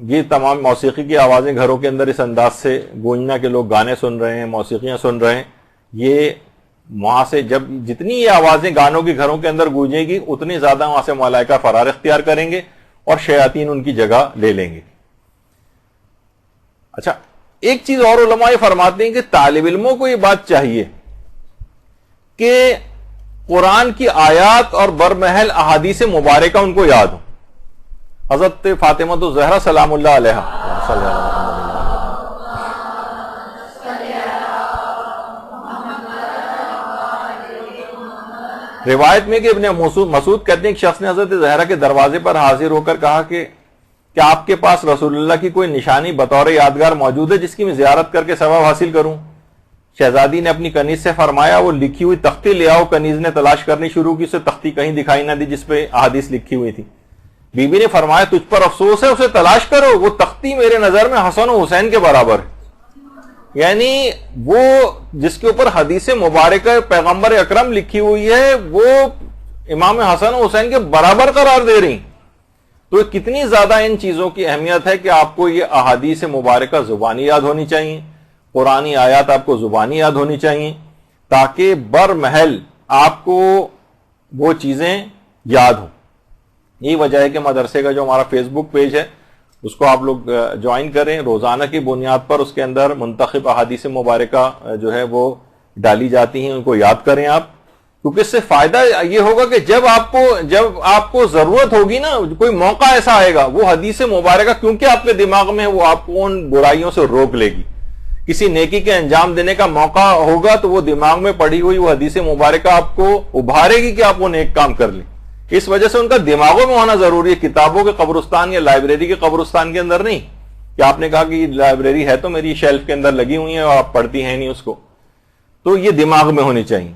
Speaker 1: یہ تمام موسیقی کی آوازیں گھروں کے اندر اس انداز سے گونجنا کہ لوگ گانے سن رہے ہیں، موسیقیاں سن رہے ہیں، یہ وہاں سے جتنی یہ آوازیں گانوں کی گھروں کے اندر گونجیں گی اتنی زیادہ وہاں سے ملائکہ فرار اختیار کریں گے اور شیاطین ان کی جگہ لے لیں گے۔ اچھا، ایک چیز اور علماء فرماتے ہیں کہ طالب علموں کو یہ بات چاہیے کہ قرآن کی آیات اور برمحل احادیث مبارکہ ان کو یاد ہو۔ حضرت فاطمہ الزہرا سلام اللہ علیہا روایت میں کہ ابن مسعود کہتے ہیں کہ شخص نے حضرت زہرا کے دروازے پر حاضر ہو کر کہا کہ کیا آپ کے پاس رسول اللہ کی کوئی نشانی بطور یادگار موجود ہے جس کی میں زیارت کر کے ثواب حاصل کروں؟ شہزادی نے اپنی کنیز سے فرمایا وہ لکھی ہوئی تختی لے آؤ۔ کنیز نے تلاش کرنی شروع کی، اسے تختی کہیں دکھائی نہ دی جس پہ احادیث لکھی ہوئی تھی۔ بی بی نے فرمایا تجھ پر افسوس ہے، اسے تلاش کرو، وہ تختی میرے نظر میں حسن و حسین کے برابر ہے۔ یعنی وہ جس کے اوپر حدیث مبارکہ پیغمبر اکرم لکھی ہوئی ہے وہ امام حسن و حسین کے برابر قرار دے رہی۔ تو کتنی زیادہ ان چیزوں کی اہمیت ہے کہ آپ کو یہ احادیث مبارکہ زبانی یاد ہونی چاہیے، قرآنی آیات آپ کو زبانی یاد ہونی چاہیے تاکہ برمحل آپ کو وہ چیزیں یاد ہوں۔ یہی وجہ ہے کہ مدرسے کا جو ہمارا فیس بک پیج ہے اس کو آپ لوگ جوائن کریں، روزانہ کی بنیاد پر اس کے اندر منتخب احادیث مبارکہ جو ہے وہ ڈالی جاتی ہیں، ان کو یاد کریں آپ، کیونکہ اس سے فائدہ یہ ہوگا کہ جب آپ کو ضرورت ہوگی نا، کوئی موقع ایسا آئے گا، وہ حدیث مبارکہ کیونکہ آپ کے دماغ میں ہے وہ آپ کو ان برائیوں سے روک لے گی۔ کسی نیکی کے انجام دینے کا موقع ہوگا تو وہ دماغ میں پڑی ہوئی وہ حدیث مبارکہ آپ کو ابھارے گی کہ آپ وہ نیک کام کر لیں۔ اس وجہ سے ان کا دماغوں میں ہونا ضروری ہے، کتابوں کے قبرستان یا لائبریری کے قبرستان کے اندر نہیں کہ آپ نے کہا کہ یہ لائبریری ہے تو میری شیلف کے اندر لگی ہوئی ہیں اور آپ پڑھتی ہیں نہیں اس کو، تو یہ دماغ میں ہونی چاہیے۔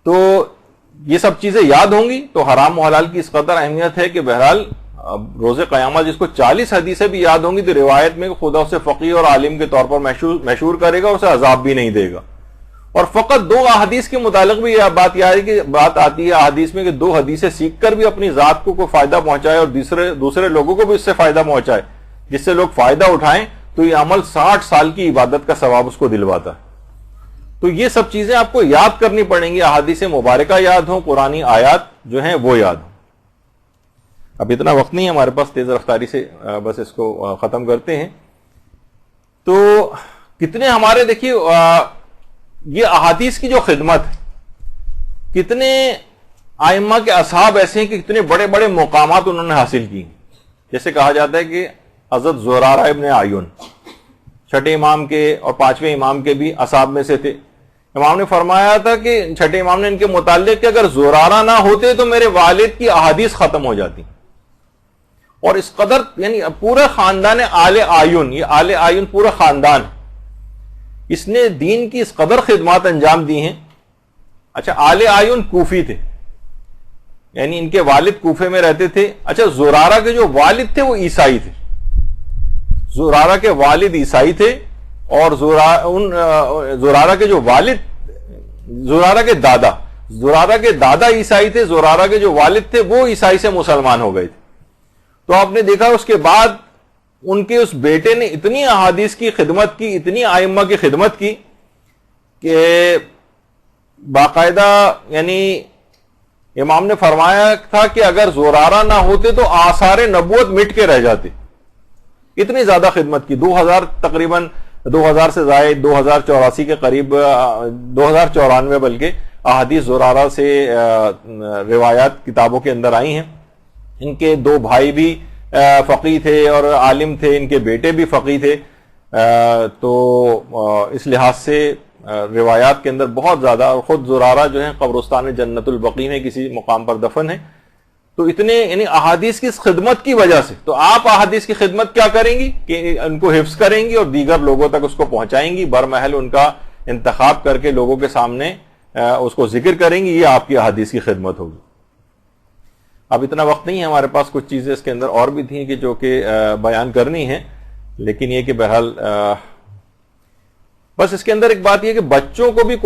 Speaker 1: تو یہ سب چیزیں یاد ہوں گی تو حرام و حلال کی اس قدر اہمیت ہے کہ بہرحال روز قیامت جس کو 40 حدیثیں بھی یاد ہوں گی تو روایت میں خدا اسے فقیہ اور عالم کے طور پر مشہور کرے گا، اسے عذاب بھی نہیں دے گا۔ اور فقط 2 احادیث کے متعلق بھی یہ بات آتی ہے احادیث میں کہ 2 حدیثیں سیکھ کر بھی اپنی ذات کو کوئی فائدہ پہنچائے اور دوسرے لوگوں کو بھی اس سے فائدہ پہنچائے، جس سے لوگ فائدہ اٹھائیں، تو یہ عمل 60 سال کی عبادت کا ثواب اس کو دلواتا ہے۔ تو یہ سب چیزیں آپ کو یاد کرنی پڑیں گی، احادیث مبارکہ یاد ہوں، قرآنی آیات جو ہیں وہ یاد ہوں۔ اب اتنا وقت نہیں ہے ہمارے پاس، تیز رفتاری سے بس اس کو ختم کرتے ہیں۔ تو کتنے ہمارے دیکھیے یہ احادیث کی جو خدمت ہے، کتنے ائمہ کے اصحاب ایسے ہیں کہ کتنے بڑے بڑے مقامات انہوں نے حاصل کی۔ جیسے کہا جاتا ہے کہ حضرت زرارہ ابن اعین 6 امام کے اور 5ویں امام کے بھی اصحاب میں سے تھے۔ امام نے فرمایا تھا کہ 6 امام نے ان کے متعلق کہ اگر زرارہ نہ ہوتے تو میرے والد کی احادیث ختم ہو جاتی۔ اور اس قدر یعنی پورا خاندان آل اعین، یہ آل اعین پورا خاندان، اس نے دین کی اس قدر خدمات انجام دی ہیں۔ اچھا، آل اعین کوفی تھے، یعنی ان کے والد کوفے میں رہتے تھے۔ اچھا، زرارہ کے جو والد تھے وہ عیسائی تھے، زرارہ کے والد عیسائی تھے، اور زرارہ کے جو والد، زرارہ کے دادا عیسائی تھے، زرارہ کے جو والد تھے وہ عیسائی سے مسلمان ہو گئے تھے۔ تو آپ نے دیکھا اس کے بعد ان کے اس بیٹے نے اتنی احادیث کی خدمت کی، اتنی ائمہ کی خدمت کی کہ باقاعدہ یعنی امام نے فرمایا تھا کہ اگر زرارہ نہ ہوتے تو آثار نبوت مٹ کے رہ جاتے، اتنی زیادہ خدمت کی۔ 2000 تقریباً 2000 سے زائد 2084 کے قریب 2094 بلکہ احادیث زرارہ سے روایات کتابوں کے اندر آئی ہیں۔ ان کے 2 بھائی بھی فقیہ تھے اور عالم تھے، ان کے بیٹے بھی فقیہ تھے، تو اس لحاظ سے روایات کے اندر بہت زیادہ، اور خود زرارہ جو ہیں قبرستان جنت البقیع میں کسی مقام پر دفن ہے۔ تو اتنے یعنی احادیث کی خدمت کی وجہ سے، تو آپ احادیث کی خدمت کیا کریں گی کہ ان کو حفظ کریں گی اور دیگر لوگوں تک اس کو پہنچائیں گی، برمحل ان کا انتخاب کر کے لوگوں کے سامنے اس کو ذکر کریں گی، یہ آپ کی احادیث کی خدمت ہوگی۔ اب اتنا وقت نہیں ہے ہمارے پاس، کچھ چیزیں اس کے اندر اور بھی تھیں کہ جو کہ بیان کرنی ہے، لیکن یہ کہ بہرحال بس اس کے اندر ایک بات یہ کہ بچوں کو بھی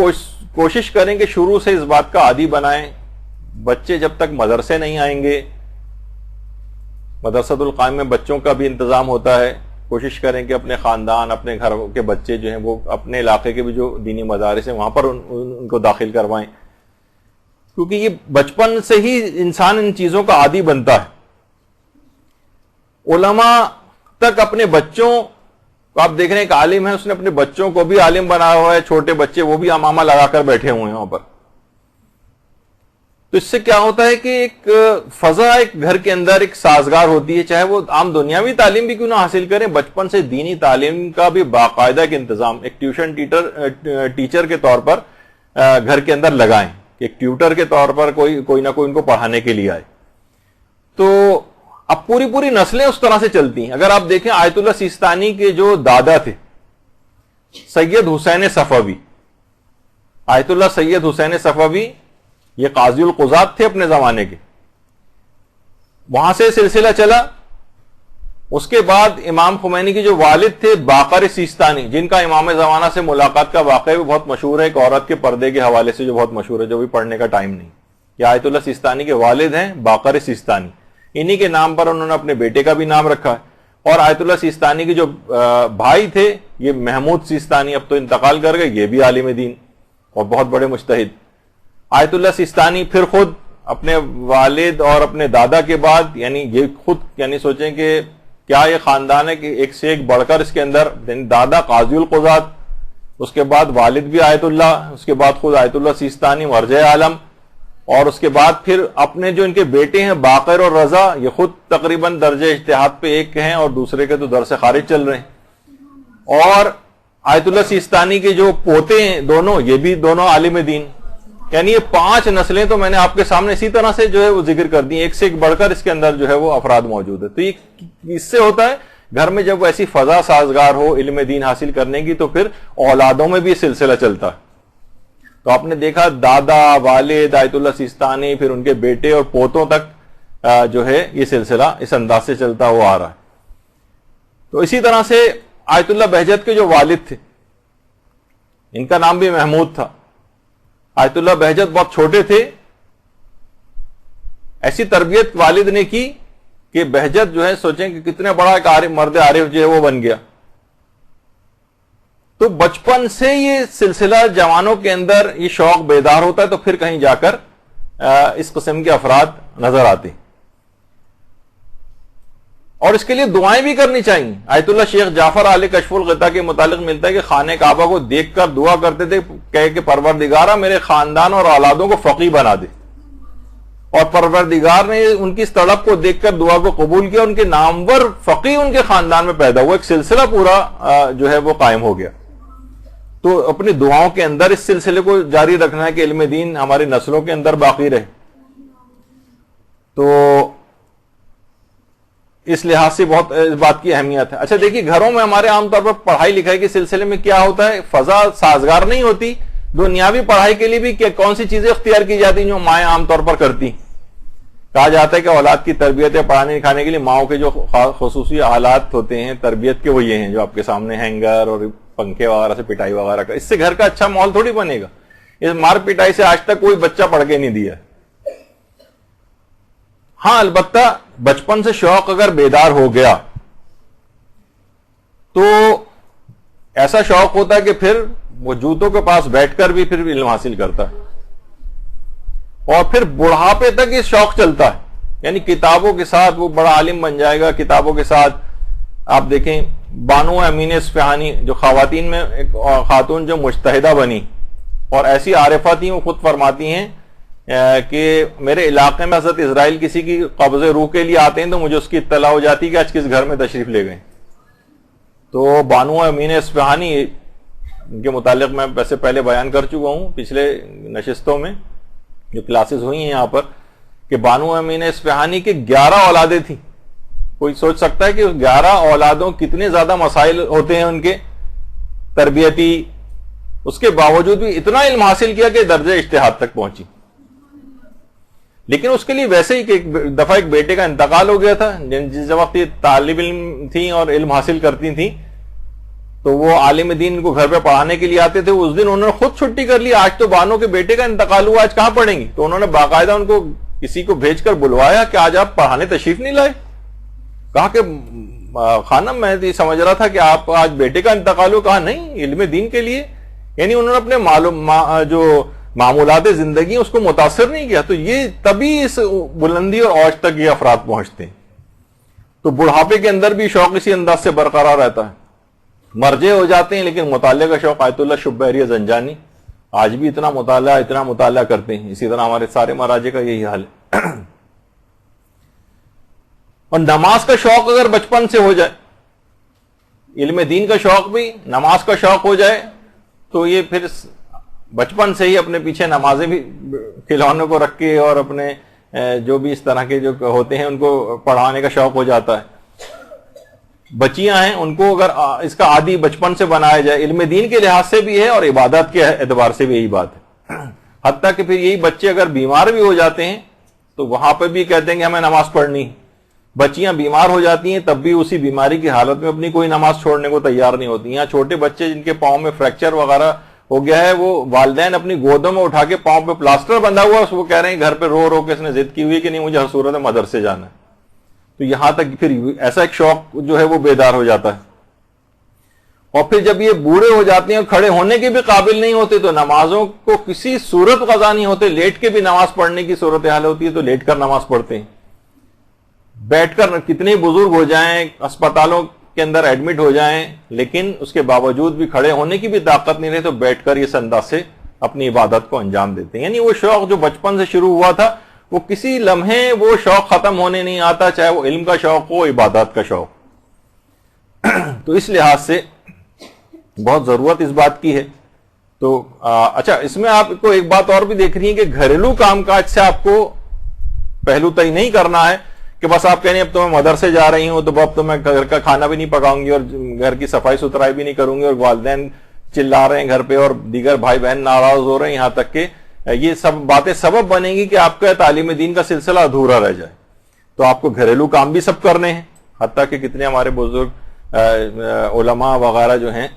Speaker 1: کوشش کریں کہ شروع سے اس بات کا عادی بنائیں بچے جب تک مدرسے نہیں آئیں گے، مدرسۃ القائم میں بچوں کا بھی انتظام ہوتا ہے، کوشش کریں کہ اپنے خاندان، اپنے گھر کے بچے جو ہیں وہ اپنے علاقے کے بھی جو دینی مدارس ہیں وہاں پر ان کو داخل کروائیں، کیونکہ یہ بچپن سے ہی انسان ان چیزوں کا عادی بنتا ہے۔ علماء تک اپنے بچوں کو، آپ دیکھ رہے ہیں ایک عالم ہے، اس نے اپنے بچوں کو بھی عالم بنایا ہوا ہے، چھوٹے بچے وہ بھی امامہ لگا کر بیٹھے ہوئے ہیں وہاں پر۔ تو اس سے کیا ہوتا ہے کہ ایک فضا ایک گھر کے اندر ایک سازگار ہوتی ہے، چاہے وہ عام دنیاوی تعلیم بھی کیوں نہ حاصل کریں، بچپن سے دینی تعلیم کا بھی باقاعدہ ایک انتظام ایک ٹیوشن ٹیچر کے طور پر گھر کے اندر لگائیں، کہ ایک ٹیوٹر کے طور پر کوئی نہ کوئی ان کو پڑھانے کے لیے آئے۔ تو اب پوری نسلیں اس طرح سے چلتی ہیں۔ اگر آپ دیکھیں آیت اللہ سیستانی کے جو دادا تھے سید حسین صفوی، آیت اللہ سید حسین صفوی یہ قاضی القضات تھے اپنے زمانے کے، وہاں سے سلسلہ چلا۔ اس کے بعد امام خمینی کے جو والد تھے باقر سیستانی، جن کا امام زمانہ سے ملاقات کا واقعہ بھی بہت مشہور ہے، ایک عورت کے پردے کے حوالے سے جو بہت مشہور ہے، جو بھی پڑھنے کا ٹائم نہیں، یہ آیت اللہ سیستانی کے والد ہیں باقر سیستانی، انہی کے نام پر انہوں نے اپنے بیٹے کا بھی نام رکھا ہے۔ اور آیت اللہ سیستانی کے جو بھائی تھے یہ محمود سیستانی، اب تو انتقال کر گئے، یہ بھی عالم دین اور بہت بڑے مجتہد۔ آیت اللہ سیستانی پھر خود اپنے والد اور اپنے دادا کے بعد، یعنی یہ خود یعنی سوچیں کہ کیا یہ خاندان ہے کہ ایک سے ایک بڑھ کر اس کے اندر، دادا قاضی القضات، اس کے بعد والد بھی آیت اللہ، اس کے بعد خود آیت اللہ سیستانی مرجع عالم، اور اس کے بعد پھر اپنے جو ان کے بیٹے ہیں باقر اور رضا، یہ خود تقریباً درجہ اجتہاد پہ ایک ہیں اور دوسرے کے تو در سے خارج چل رہے ہیں۔ اور آیت اللہ سیستانی کے جو پوتے ہیں دونوں، یہ بھی دونوں عالم دین، یعنی یہ 5 نسلیں تو میں نے آپ کے سامنے اسی طرح سے جو ہے وہ ذکر کر دی، ایک سے ایک بڑھ کر اس کے اندر جو ہے وہ افراد موجود ہے۔ تو یہ اس سے ہوتا ہے گھر میں جب ایسی فضا سازگار ہو علم دین حاصل کرنے کی، تو پھر اولادوں میں بھی یہ سلسلہ چلتا ہے۔ تو آپ نے دیکھا دادا، والد، آیت اللہ سیستانی، پھر ان کے بیٹے اور پوتوں تک جو ہے یہ سلسلہ اس انداز سے چلتا ہوا آ رہا ہے۔ تو اسی طرح سے آیت اللہ بہجت کے جو والد تھے، ان کا نام بھی محمود تھا۔ آیت اللہ بہجت بہت چھوٹے تھے، ایسی تربیت والد نے کی کہ بہجت جو ہے سوچیں کہ کتنے بڑا ایک مرد عارف جو ہے وہ بن گیا۔ تو بچپن سے یہ سلسلہ جوانوں کے اندر یہ شوق بیدار ہوتا ہے، تو پھر کہیں جا کر اس قسم کے افراد نظر آتے ہیں، اور اس کے لیے دعائیں بھی کرنی چاہیے۔ آیت اللہ شیخ جعفر علی کشف الغطا کے متعلق ملتا ہے کہ خانہ کعبہ کو دیکھ کر دعا کرتے تھے کہ پروردگارہ میرے خاندان اور اولادوں کو فقیہ بنا دے، اور پروردگار نے ان کی اس طلب کو دیکھ کر دعا کو قبول کیا، ان کے نامور فقیہ ان کے خاندان میں پیدا ہوا، ایک سلسلہ پورا جو ہے وہ قائم ہو گیا۔ تو اپنی دعاؤں کے اندر اس سلسلے کو جاری رکھنا ہے کہ علم دین ہماری نسلوں کے اندر باقی رہے۔ تو اس لحاظ سے بہت اس بات کی اہمیت ہے۔ اچھا دیکھیے گھروں میں ہمارے عام طور پر پڑھائی لکھائی کے سلسلے میں کیا ہوتا ہے، فضا سازگار نہیں ہوتی۔ دنیاوی پڑھائی کے لیے بھی کون سی چیزیں اختیار کی جاتی ہیں جو مائیں عام طور پر کرتی، کہا جاتا ہے کہ اولاد کی تربیت یا پڑھانے لکھانے کے لیے ماؤں کے جو خصوصی آلات ہوتے ہیں تربیت کے، وہ یہ ہیں جو آپ کے سامنے ہینگر اور پنکھے وغیرہ سے پٹائی وغیرہ کا، اس سے گھر کا اچھا ماحول تھوڑی بنے گا۔ اس مار پٹائی سے آج تک کوئی بچہ پڑھ کے نہیں دیا۔ ہاں البتہ بچپن سے شوق اگر بیدار ہو گیا تو ایسا شوق ہوتا ہے کہ پھر وہ جوتوں کے پاس بیٹھ کر بھی پھر علم حاصل کرتا ہے، اور پھر بڑھاپے تک یہ شوق چلتا ہے، یعنی کتابوں کے ساتھ وہ بڑا عالم بن جائے گا۔ کتابوں کے ساتھ آپ دیکھیں بانو امین اصفہانی جو خواتین میں ایک خاتون جو مجتہدہ بنی اور ایسی عارفہ تھی، وہ خود فرماتی ہیں کہ میرے علاقے میں حضرت اسرائیل کسی کی قبض روح کے لیے آتے ہیں تو مجھے اس کی اطلاع ہو جاتی کہ آج کس گھر میں تشریف لے گئے۔ تو بانو امین اصفہانی، ان کے متعلق میں ویسے پہلے بیان کر چکا ہوں پچھلے نشستوں میں جو کلاسز ہوئی ہیں یہاں پر، کہ بانو امین اصفہانی کے 11 اولادیں تھیں۔ کوئی سوچ سکتا ہے کہ 11 اولادوں کتنے زیادہ مسائل ہوتے ہیں ان کے تربیتی، اس کے باوجود بھی اتنا علم حاصل کیا کہ درجہ اجتہاد تک پہنچی۔ لیکن اس کے لیے ویسے ہی کہ ایک دفعہ ایک بیٹے کا انتقال ہو گیا تھا، جس وقت یہ طالب علم تھیں اور علم حاصل کرتی تھیں، تو وہ عالم دین کو گھر پہ پڑھانے کے لیے آتے تھے. اس دن انہوں نے خود چھٹی کر لی, آج تو بانو کے بیٹے کا انتقال ہوا, آج کہاں پڑھیں گی؟ تو انہوں نے باقاعدہ ان کو کسی کو بھیج کر بلوایا کہ آج آپ پڑھانے تشریف نہیں لائے. کہا کہ خانم میں سمجھ رہا تھا کہ آپ آج بیٹے کا انتقال ہو. کہا نہیں, علم دین کے لیے. یعنی انہوں نے اپنے جو معمولات زندگی اس کو متاثر نہیں کیا. تو یہ تبھی اس بلندی اور اوج تک یہ افراد پہنچتے ہیں. تو بڑھاپے کے اندر بھی شوق اسی انداز سے برقرار رہتا ہے. مرجے ہو جاتے ہیں لیکن مطالعے کا شوق. آیت اللہ شبیری زنجانی آج بھی اتنا مطالعہ کرتے ہیں. اسی طرح ہمارے سارے مراجع کا یہی حال ہے. اور نماز کا شوق اگر بچپن سے ہو جائے, علم دین کا شوق بھی, نماز کا شوق ہو جائے, تو یہ پھر بچپن سے ہی اپنے پیچھے نمازیں بھی کھلونے کو رکھ کے اور اپنے جو بھی اس طرح کے جو ہوتے ہیں ان کو پڑھانے کا شوق ہو جاتا ہے. بچیاں ہیں ان کو اگر اس کا عادی بچپن سے بنایا جائے, علم دین کے لحاظ سے بھی ہے اور عبادت کے اعتبار سے بھی یہی بات ہے. حتیٰ کہ پھر یہی بچے اگر بیمار بھی ہو جاتے ہیں تو وہاں پہ بھی کہتے ہیں کہ ہمیں نماز پڑھنی. بچیاں بیمار ہو جاتی ہیں تب بھی اسی بیماری کی حالت میں اپنی کوئی نماز چھوڑنے کو تیار نہیں ہوتی. یہاں چھوٹے بچے جن کے پاؤں میں فریکچر وغیرہ ہو گیا ہے, وہ والدین اپنی گودوں میں اٹھا کے پاؤں پہ پلاسٹر بندھا ہوا ہے, وہ کہہ رہے ہیں گھر پہ رو رو کے اس نے ضد کی ہوئی کہ نہیں مجھے ہر صورت میں مدرسے جانا ہے. تو یہاں تک پھر ایسا ایک شوق جو ہے وہ بیدار ہو جاتا ہے. اور پھر جب یہ بوڑھے ہو جاتے ہیں اور کھڑے ہونے کے بھی قابل نہیں ہوتے تو نمازوں کو کسی صورت قضا نہیں ہوتے. لیٹ کے بھی نماز پڑھنے کی صورتحال ہوتی ہے تو لیٹ کر نماز پڑھتے ہیں. بیٹھ کر کتنے بزرگ ہو جائیں, اسپتالوں کے اندر ایڈمٹ ہو جائیں, لیکن اس کے باوجود بھی کھڑے ہونے کی بھی طاقت نہیں رہے تو بیٹھ کر اس انداز سے اپنی عبادت کو انجام دیتے ہیں. یعنی وہ شوق جو بچپن سے شروع ہوا تھا وہ کسی لمحے وہ شوق ختم ہونے نہیں آتا, چاہے وہ علم کا شوق ہو, عبادت کا شوق. تو اس لحاظ سے بہت ضرورت اس بات کی ہے. تو اچھا, اس میں آپ کو ایک بات اور بھی دیکھ رہی ہیں کہ گھریلو کام کاج سے آپ کو پہلو طے نہیں کرنا ہے کہ بس آپ کہنے اب تو میں مدرسے جا رہی ہوں تو اب تو میں گھر کا کھانا بھی نہیں پکاؤں گی اور گھر کی صفائی ستھرائی بھی نہیں کروں گی, اور والدین چلا رہے ہیں گھر پہ اور دیگر بھائی بہن ناراض ہو رہے ہیں, یہاں تک کہ یہ سب باتیں سبب بنے گی کہ آپ کا تعلیم دین کا سلسلہ ادھورا رہ جائے. تو آپ کو گھریلو کام بھی سب کرنے ہیں. حتیٰ کہ کتنے ہمارے بزرگ علماء وغیرہ جو ہیں,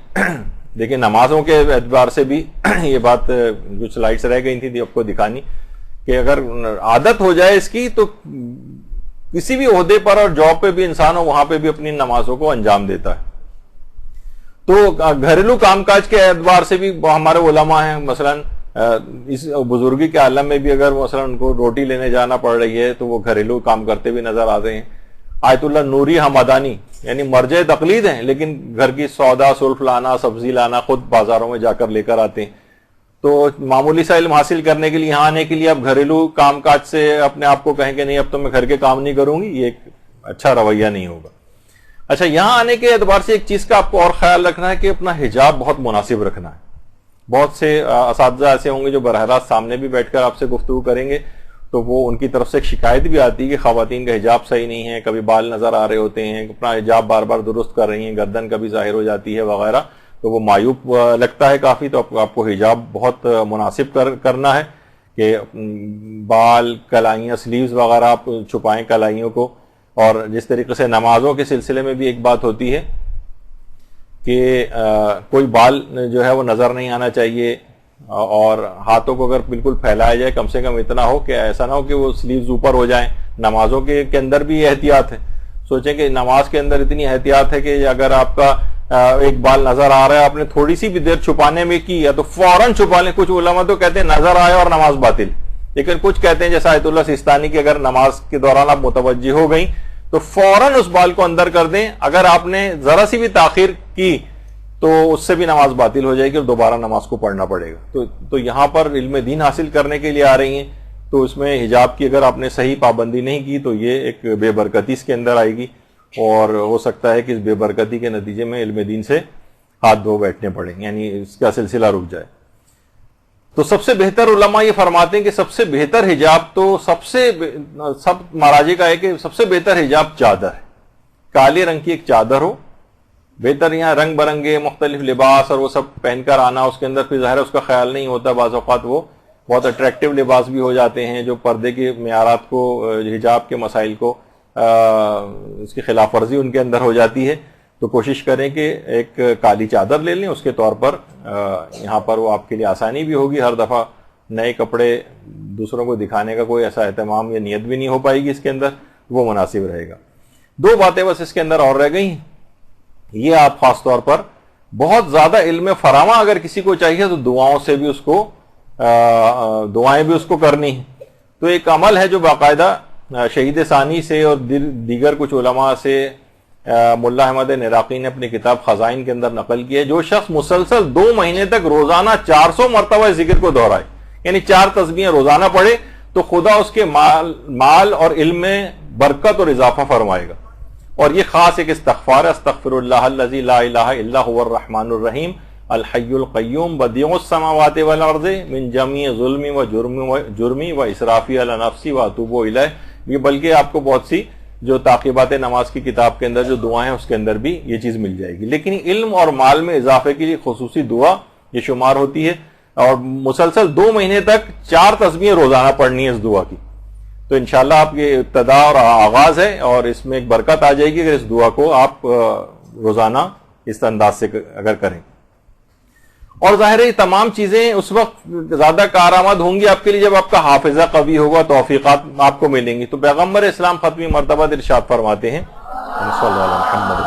Speaker 1: دیکھیں نمازوں کے اعتبار سے بھی یہ بات جو سلائڈس رہ گئی تھی آپ کو دکھانی, کہ اگر عادت ہو جائے اس کی تو کسی بھی عہدے پر اور جاب پہ بھی انسان ہو وہاں پہ بھی اپنی نمازوں کو انجام دیتا ہے. تو گھریلو کام کاج کے اعتبار سے بھی ہمارے علماء ہیں, مثلا اس بزرگی کے عالم میں بھی اگر مثلا ان کو روٹی لینے جانا پڑ رہی ہے تو وہ گھریلو کام کرتے بھی نظر آتے ہیں. آیت اللہ نوری حمدانی یعنی مرجع تقلید ہیں, لیکن گھر کی سودا سلف لانا, سبزی لانا خود بازاروں میں جا کر لے کر آتے ہیں. تو معمولی سا علم حاصل کرنے کے لیے یہاں آنے کے لیے اب گھریلو کام کاج سے اپنے آپ کو کہیں کہ نہیں اب تو میں گھر کے کام نہیں کروں گی, یہ ایک اچھا رویہ نہیں ہوگا. اچھا, یہاں آنے کے اعتبار سے ایک چیز کا آپ کو اور خیال رکھنا ہے کہ اپنا حجاب بہت مناسب رکھنا ہے. بہت سے اساتذہ ایسے ہوں گے جو براہ راست سامنے بھی بیٹھ کر آپ سے گفتگو کریں گے تو وہ ان کی طرف سے ایک شکایت بھی آتی ہے کہ خواتین کا حجاب صحیح نہیں ہے, کبھی بال نظر آ رہے ہوتے ہیں, اپنا حجاب بار بار درست کر رہی ہیں, گردن کبھی ظاہر ہو جاتی ہے وغیرہ, تو وہ مایوب لگتا ہے کافی. تو آپ کو حجاب بہت مناسب کرنا ہے کہ بال, کلائیاں, سلیوز وغیرہ آپ چھپائیں کلائیوں کو. اور جس طریقے سے نمازوں کے سلسلے میں بھی ایک بات ہوتی ہے کہ کوئی بال جو ہے وہ نظر نہیں آنا چاہیے, اور ہاتھوں کو اگر بالکل پھیلایا جائے کم سے کم اتنا ہو کہ ایسا نہ ہو کہ وہ سلیوز اوپر ہو جائیں. نمازوں کے اندر بھی یہ احتیاط ہے. سوچیں کہ نماز کے اندر اتنی احتیاط ہے کہ اگر آپ کا ایک بال نظر آ رہا ہے, آپ نے تھوڑی سی بھی دیر چھپانے میں کی یا تو فوراً چھپا لیں. کچھ علماء تو کہتے ہیں نظر آیا اور نماز باطل, لیکن کچھ کہتے ہیں جیسا آیت اللہ سستانی کی اگر نماز کے دوران آپ متوجہ ہو گئیں تو فوراً اس بال کو اندر کر دیں. اگر آپ نے ذرا سی بھی تاخیر کی تو اس سے بھی نماز باطل ہو جائے گی اور دوبارہ نماز کو پڑھنا پڑے گا. تو یہاں پر علم دین حاصل کرنے کے لیے آ رہی ہیں, تو اس میں حجاب کی اگر آپ نے صحیح پابندی نہیں کی تو یہ ایک بے برکتی اس کے اندر آئے گی, اور ہو سکتا ہے کہ اس بے برکتی کے نتیجے میں علم دین سے ہاتھ دھو بیٹھنے پڑیں, یعنی اس کا سلسلہ رک جائے. تو سب سے بہتر علماء یہ فرماتے ہیں کہ سب سے بہتر حجاب تو سب مراجع کا ہے کہ سب سے بہتر حجاب چادر ہے. کالے رنگ کی ایک چادر ہو, بہتر یہاں رنگ برنگے مختلف لباس اور وہ سب پہن کر آنا, اس کے اندر پھر ظاہر اس کا خیال نہیں ہوتا. بعض اوقات وہ بہت اٹریکٹیو لباس بھی ہو جاتے ہیں جو پردے کے معیارات کو, حجاب کے مسائل کو اس کی خلاف ورزی ان کے اندر ہو جاتی ہے. تو کوشش کریں کہ ایک کالی چادر لے لیں، اس کے طور پر یہاں پر وہ آپ کے لیے آسانی بھی ہوگی، ہر دفعہ نئے کپڑے دوسروں کو دکھانے کا کوئی ایسا اہتمام یا نیت بھی نہیں ہو پائے گی اس کے اندر، وہ مناسب رہے گا۔ 2 باتیں بس اس کے اندر اور رہ گئی ہیں، یہ آپ خاص طور پر بہت زیادہ علم فراواں اگر کسی کو چاہیے تو دعاؤں سے بھی اس کو دعائیں بھی اس کو کرنی ہیں۔ تو ایک عمل ہے جو باقاعدہ شہید ثانی سے اور دیگر کچھ علماء سے ملا احمد نراقی نے اپنی کتاب خزائن کے اندر نقل کیا ہے، جو شخص مسلسل 2 مہینے تک روزانہ 400 مرتبہ ذکر کو دہرائے، یعنی 4 تسبیحیں روزانہ پڑھے، تو خدا اس کے مال اور علم میں برکت اور اضافہ فرمائے گا۔ اور یہ خاص ایک استغفار ہے، استغفر اللہ الذی لا الہ الا هو الرحمن الرحیم الحی القیوم بدیع السماوات والارض من جمیع ظلمی و جرمی و اسرافی علی نفسی و اتوب الیہ۔ یہ بلکہ آپ کو بہت سی جو تعقیبات نماز کی کتاب کے اندر جو دعائیں ہیں اس کے اندر بھی یہ چیز مل جائے گی، لیکن علم اور مال میں اضافے کے لیے خصوصی دعا یہ شمار ہوتی ہے، اور مسلسل 2 مہینے تک 4 تسبیحیں روزانہ پڑھنی ہے اس دعا کی۔ تو انشاءاللہ آپ کی ابتدا اور آغاز ہے، اور اس میں ایک برکت آ جائے گی اگر اس دعا کو آپ روزانہ اس انداز سے اگر کریں۔ اور ظاہر ہے یہ تمام چیزیں اس وقت زیادہ کارآمد ہوں گی آپ کے لیے جب آپ کا حافظہ قوی ہوگا، توفیقات آپ کو ملیں گی۔ تو پیغمبر اسلام ختمی مرتبہ ارشاد فرماتے ہیں صلی اللہ علیہ محمد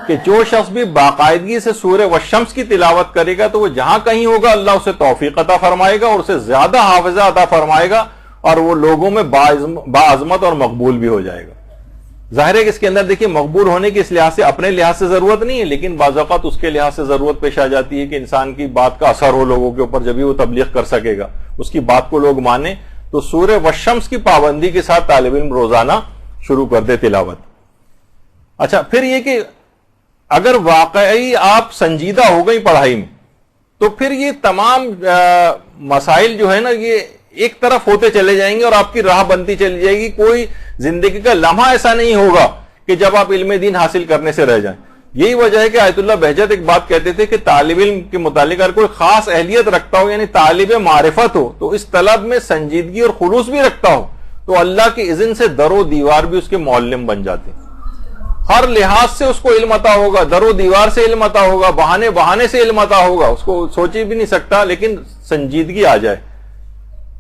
Speaker 1: کہ جو شخص بھی باقاعدگی سے سورہ والشمس کی تلاوت کرے گا تو وہ جہاں کہیں ہوگا اللہ اسے توفیق عطا فرمائے گا اور اسے زیادہ حافظہ عطا فرمائے گا، اور وہ لوگوں میں باعظمت اور مقبول بھی ہو جائے گا۔ ظاہر ہے کہ اس کے اندر دیکھیے مقبول ہونے کی اس لحاظ سے اپنے لحاظ سے ضرورت نہیں ہے، لیکن بعض اوقات اس کے لحاظ سے ضرورت پیش آ جاتی ہے کہ انسان کی بات کا اثر ہو لوگوں کے اوپر، جبھی وہ تبلیغ کر سکے گا، اس کی بات کو لوگ مانیں۔ تو سورہ والشمس کی پابندی کے ساتھ طالب علم روزانہ شروع کر دے تلاوت۔ اچھا، پھر یہ کہ اگر واقعی آپ سنجیدہ ہو گئی پڑھائی میں تو پھر یہ تمام مسائل جو ہے نا یہ ایک طرف ہوتے چلے جائیں گے اور آپ کی راہ بنتی چلی جائے گی۔ کوئی زندگی کا لمحہ ایسا نہیں ہوگا کہ جب آپ علم دین حاصل کرنے سے رہ جائیں۔ یہی وجہ ہے کہ آیت اللہ بہجت ایک بات کہتے تھے کہ طالب علم کے متعلق اگر کوئی خاص اہلیت رکھتا ہو، یعنی طالب معرفت ہو، تو اس طلب میں سنجیدگی اور خلوص بھی رکھتا ہو، تو اللہ کی اذن سے در و دیوار بھی اس کے معلم بن جاتے ہیں۔ ہر لحاظ سے اس کو علم عطا ہوگا، در و دیوار سے علم عطا ہوگا، بہانے سے علم عطا ہوگا، اس کو سوچی بھی نہیں سکتا، لیکن سنجیدگی آ جائے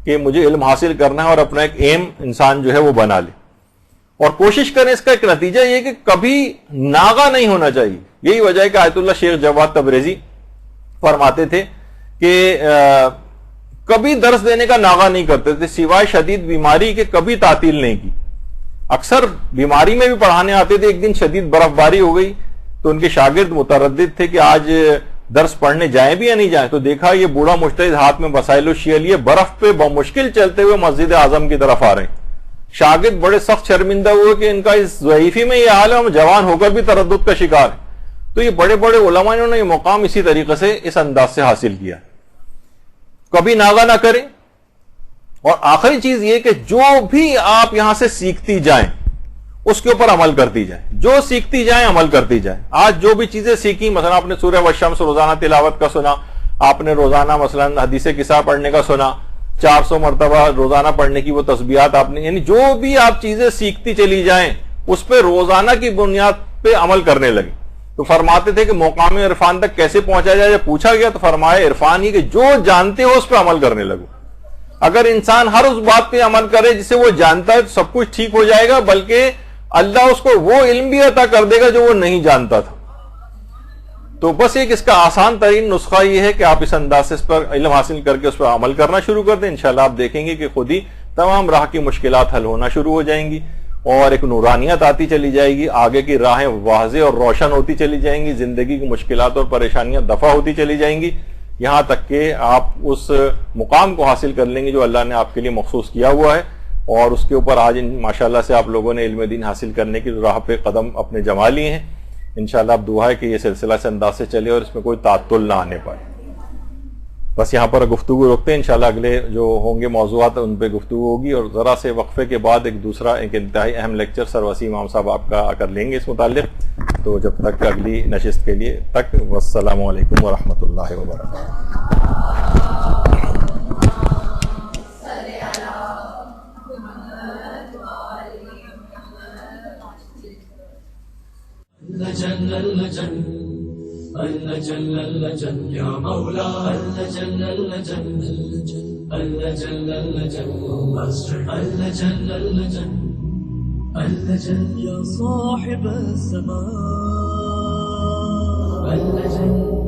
Speaker 1: کہ مجھے علم حاصل کرنا ہے اور اپنا ایک ایم انسان جو ہے وہ بنا لے۔ اور کوشش کریں، اس کا ایک نتیجہ یہ کہ کبھی ناغہ نہیں ہونا چاہیے۔ یہی وجہ ہے کہ آیت اللہ شیخ جواد تبریزی فرماتے تھے کہ کبھی درس دینے کا ناغہ نہیں کرتے تھے سوائے شدید بیماری کے، کبھی تعطیل نہیں کی۔ اکثر بیماری میں بھی پڑھانے آتے تھے۔ ایک دن شدید برف باری ہو گئی تو ان کے شاگرد متردد تھے کہ آج درس پڑھنے جائیں بھی یا نہیں جائیں، تو دیکھا یہ بوڑھا مجتہد ہاتھ میں وسائل الشیع لیے برف پہ بمشکل چلتے ہوئے مسجد اعظم کی طرف آ رہے ہیں۔ شاگرد بڑے سخت شرمندہ ہوئے کہ ان کا اس ضعیفی میں یہ حال ہے، ہم جوان ہو کر بھی تردد کا شکار ہیں۔ تو یہ بڑے بڑے علماء نے یہ مقام اسی طریقے سے اس انداز سے حاصل کیا۔ کبھی ناغہ نہ کریں۔ اور آخری چیز یہ کہ جو بھی آپ یہاں سے سیکھتی جائیں اس کے اوپر عمل کرتی جائیں، جو سیکھتی جائیں عمل کرتی جائیں۔ آج جو بھی چیزیں سیکھی، مثلا آپ نے سورہ والشمس روزانہ تلاوت کا سنا، آپ نے روزانہ مثلا حدیث قصہ پڑھنے کا سنا، 400 مرتبہ روزانہ پڑھنے کی وہ تسبیحات آپ نے، یعنی جو بھی آپ چیزیں سیکھتی چلی جائیں اس پہ روزانہ کی بنیاد پہ عمل کرنے لگیں۔ تو فرماتے تھے کہ مقام عرفان تک کیسے پہنچا جائے، جب پوچھا گیا تو فرمایا عرفان ہی کہ جو جانتے ہو اس پہ عمل کرنے لگو۔ اگر انسان ہر اس بات پہ عمل کرے جسے وہ جانتا ہے تو سب کچھ ٹھیک ہو جائے گا، بلکہ اللہ اس کو وہ علم بھی عطا کر دے گا جو وہ نہیں جانتا تھا۔ تو بس ایک اس کا آسان ترین نسخہ یہ ہے کہ آپ اس انداز سے اس پر علم حاصل کر کے اس پر عمل کرنا شروع کر دیں۔ انشاءاللہ آپ دیکھیں گے کہ خود ہی تمام راہ کی مشکلات حل ہونا شروع ہو جائیں گی اور ایک نورانیت آتی چلی جائے گی، آگے کی راہیں واضح اور روشن ہوتی چلی جائیں گی، زندگی کی مشکلات اور پریشانیاں دفع ہوتی چلی جائیں گی، یہاں تک کہ آپ اس مقام کو حاصل کر لیں گے جو اللہ نے آپ کے لیے مخصوص کیا ہوا ہے۔ اور اس کے اوپر آج ماشاءاللہ سے آپ لوگوں نے علم دین حاصل کرنے کی راہ پہ قدم اپنے جما لیے ہیں۔ انشاءاللہ اب دعا ہے کہ یہ سلسلہ سے انداز سے چلے اور اس میں کوئی تعطل نہ آنے پائے۔ بس یہاں پر گفتگو روکتے ہیں، انشاءاللہ اگلے جو ہوں گے موضوعات ان پہ گفتگو ہوگی، اور ذرا سے وقفے کے بعد ایک دوسرا ایک انتہائی اہم لیکچر سر وسیم امام صاحب آپ کا کر لیں گے اس متعلق۔ تو جب تک اگلی نشست کے لیے تک، والسلام علیکم ورحمۃ اللہ وبرکاتہ۔
Speaker 2: اللجن اللجن اللجن اللجن يا مولا اللجن اللجن اللجن اللجن اللجن اللجن اللجن يا صاحب السماء اللجن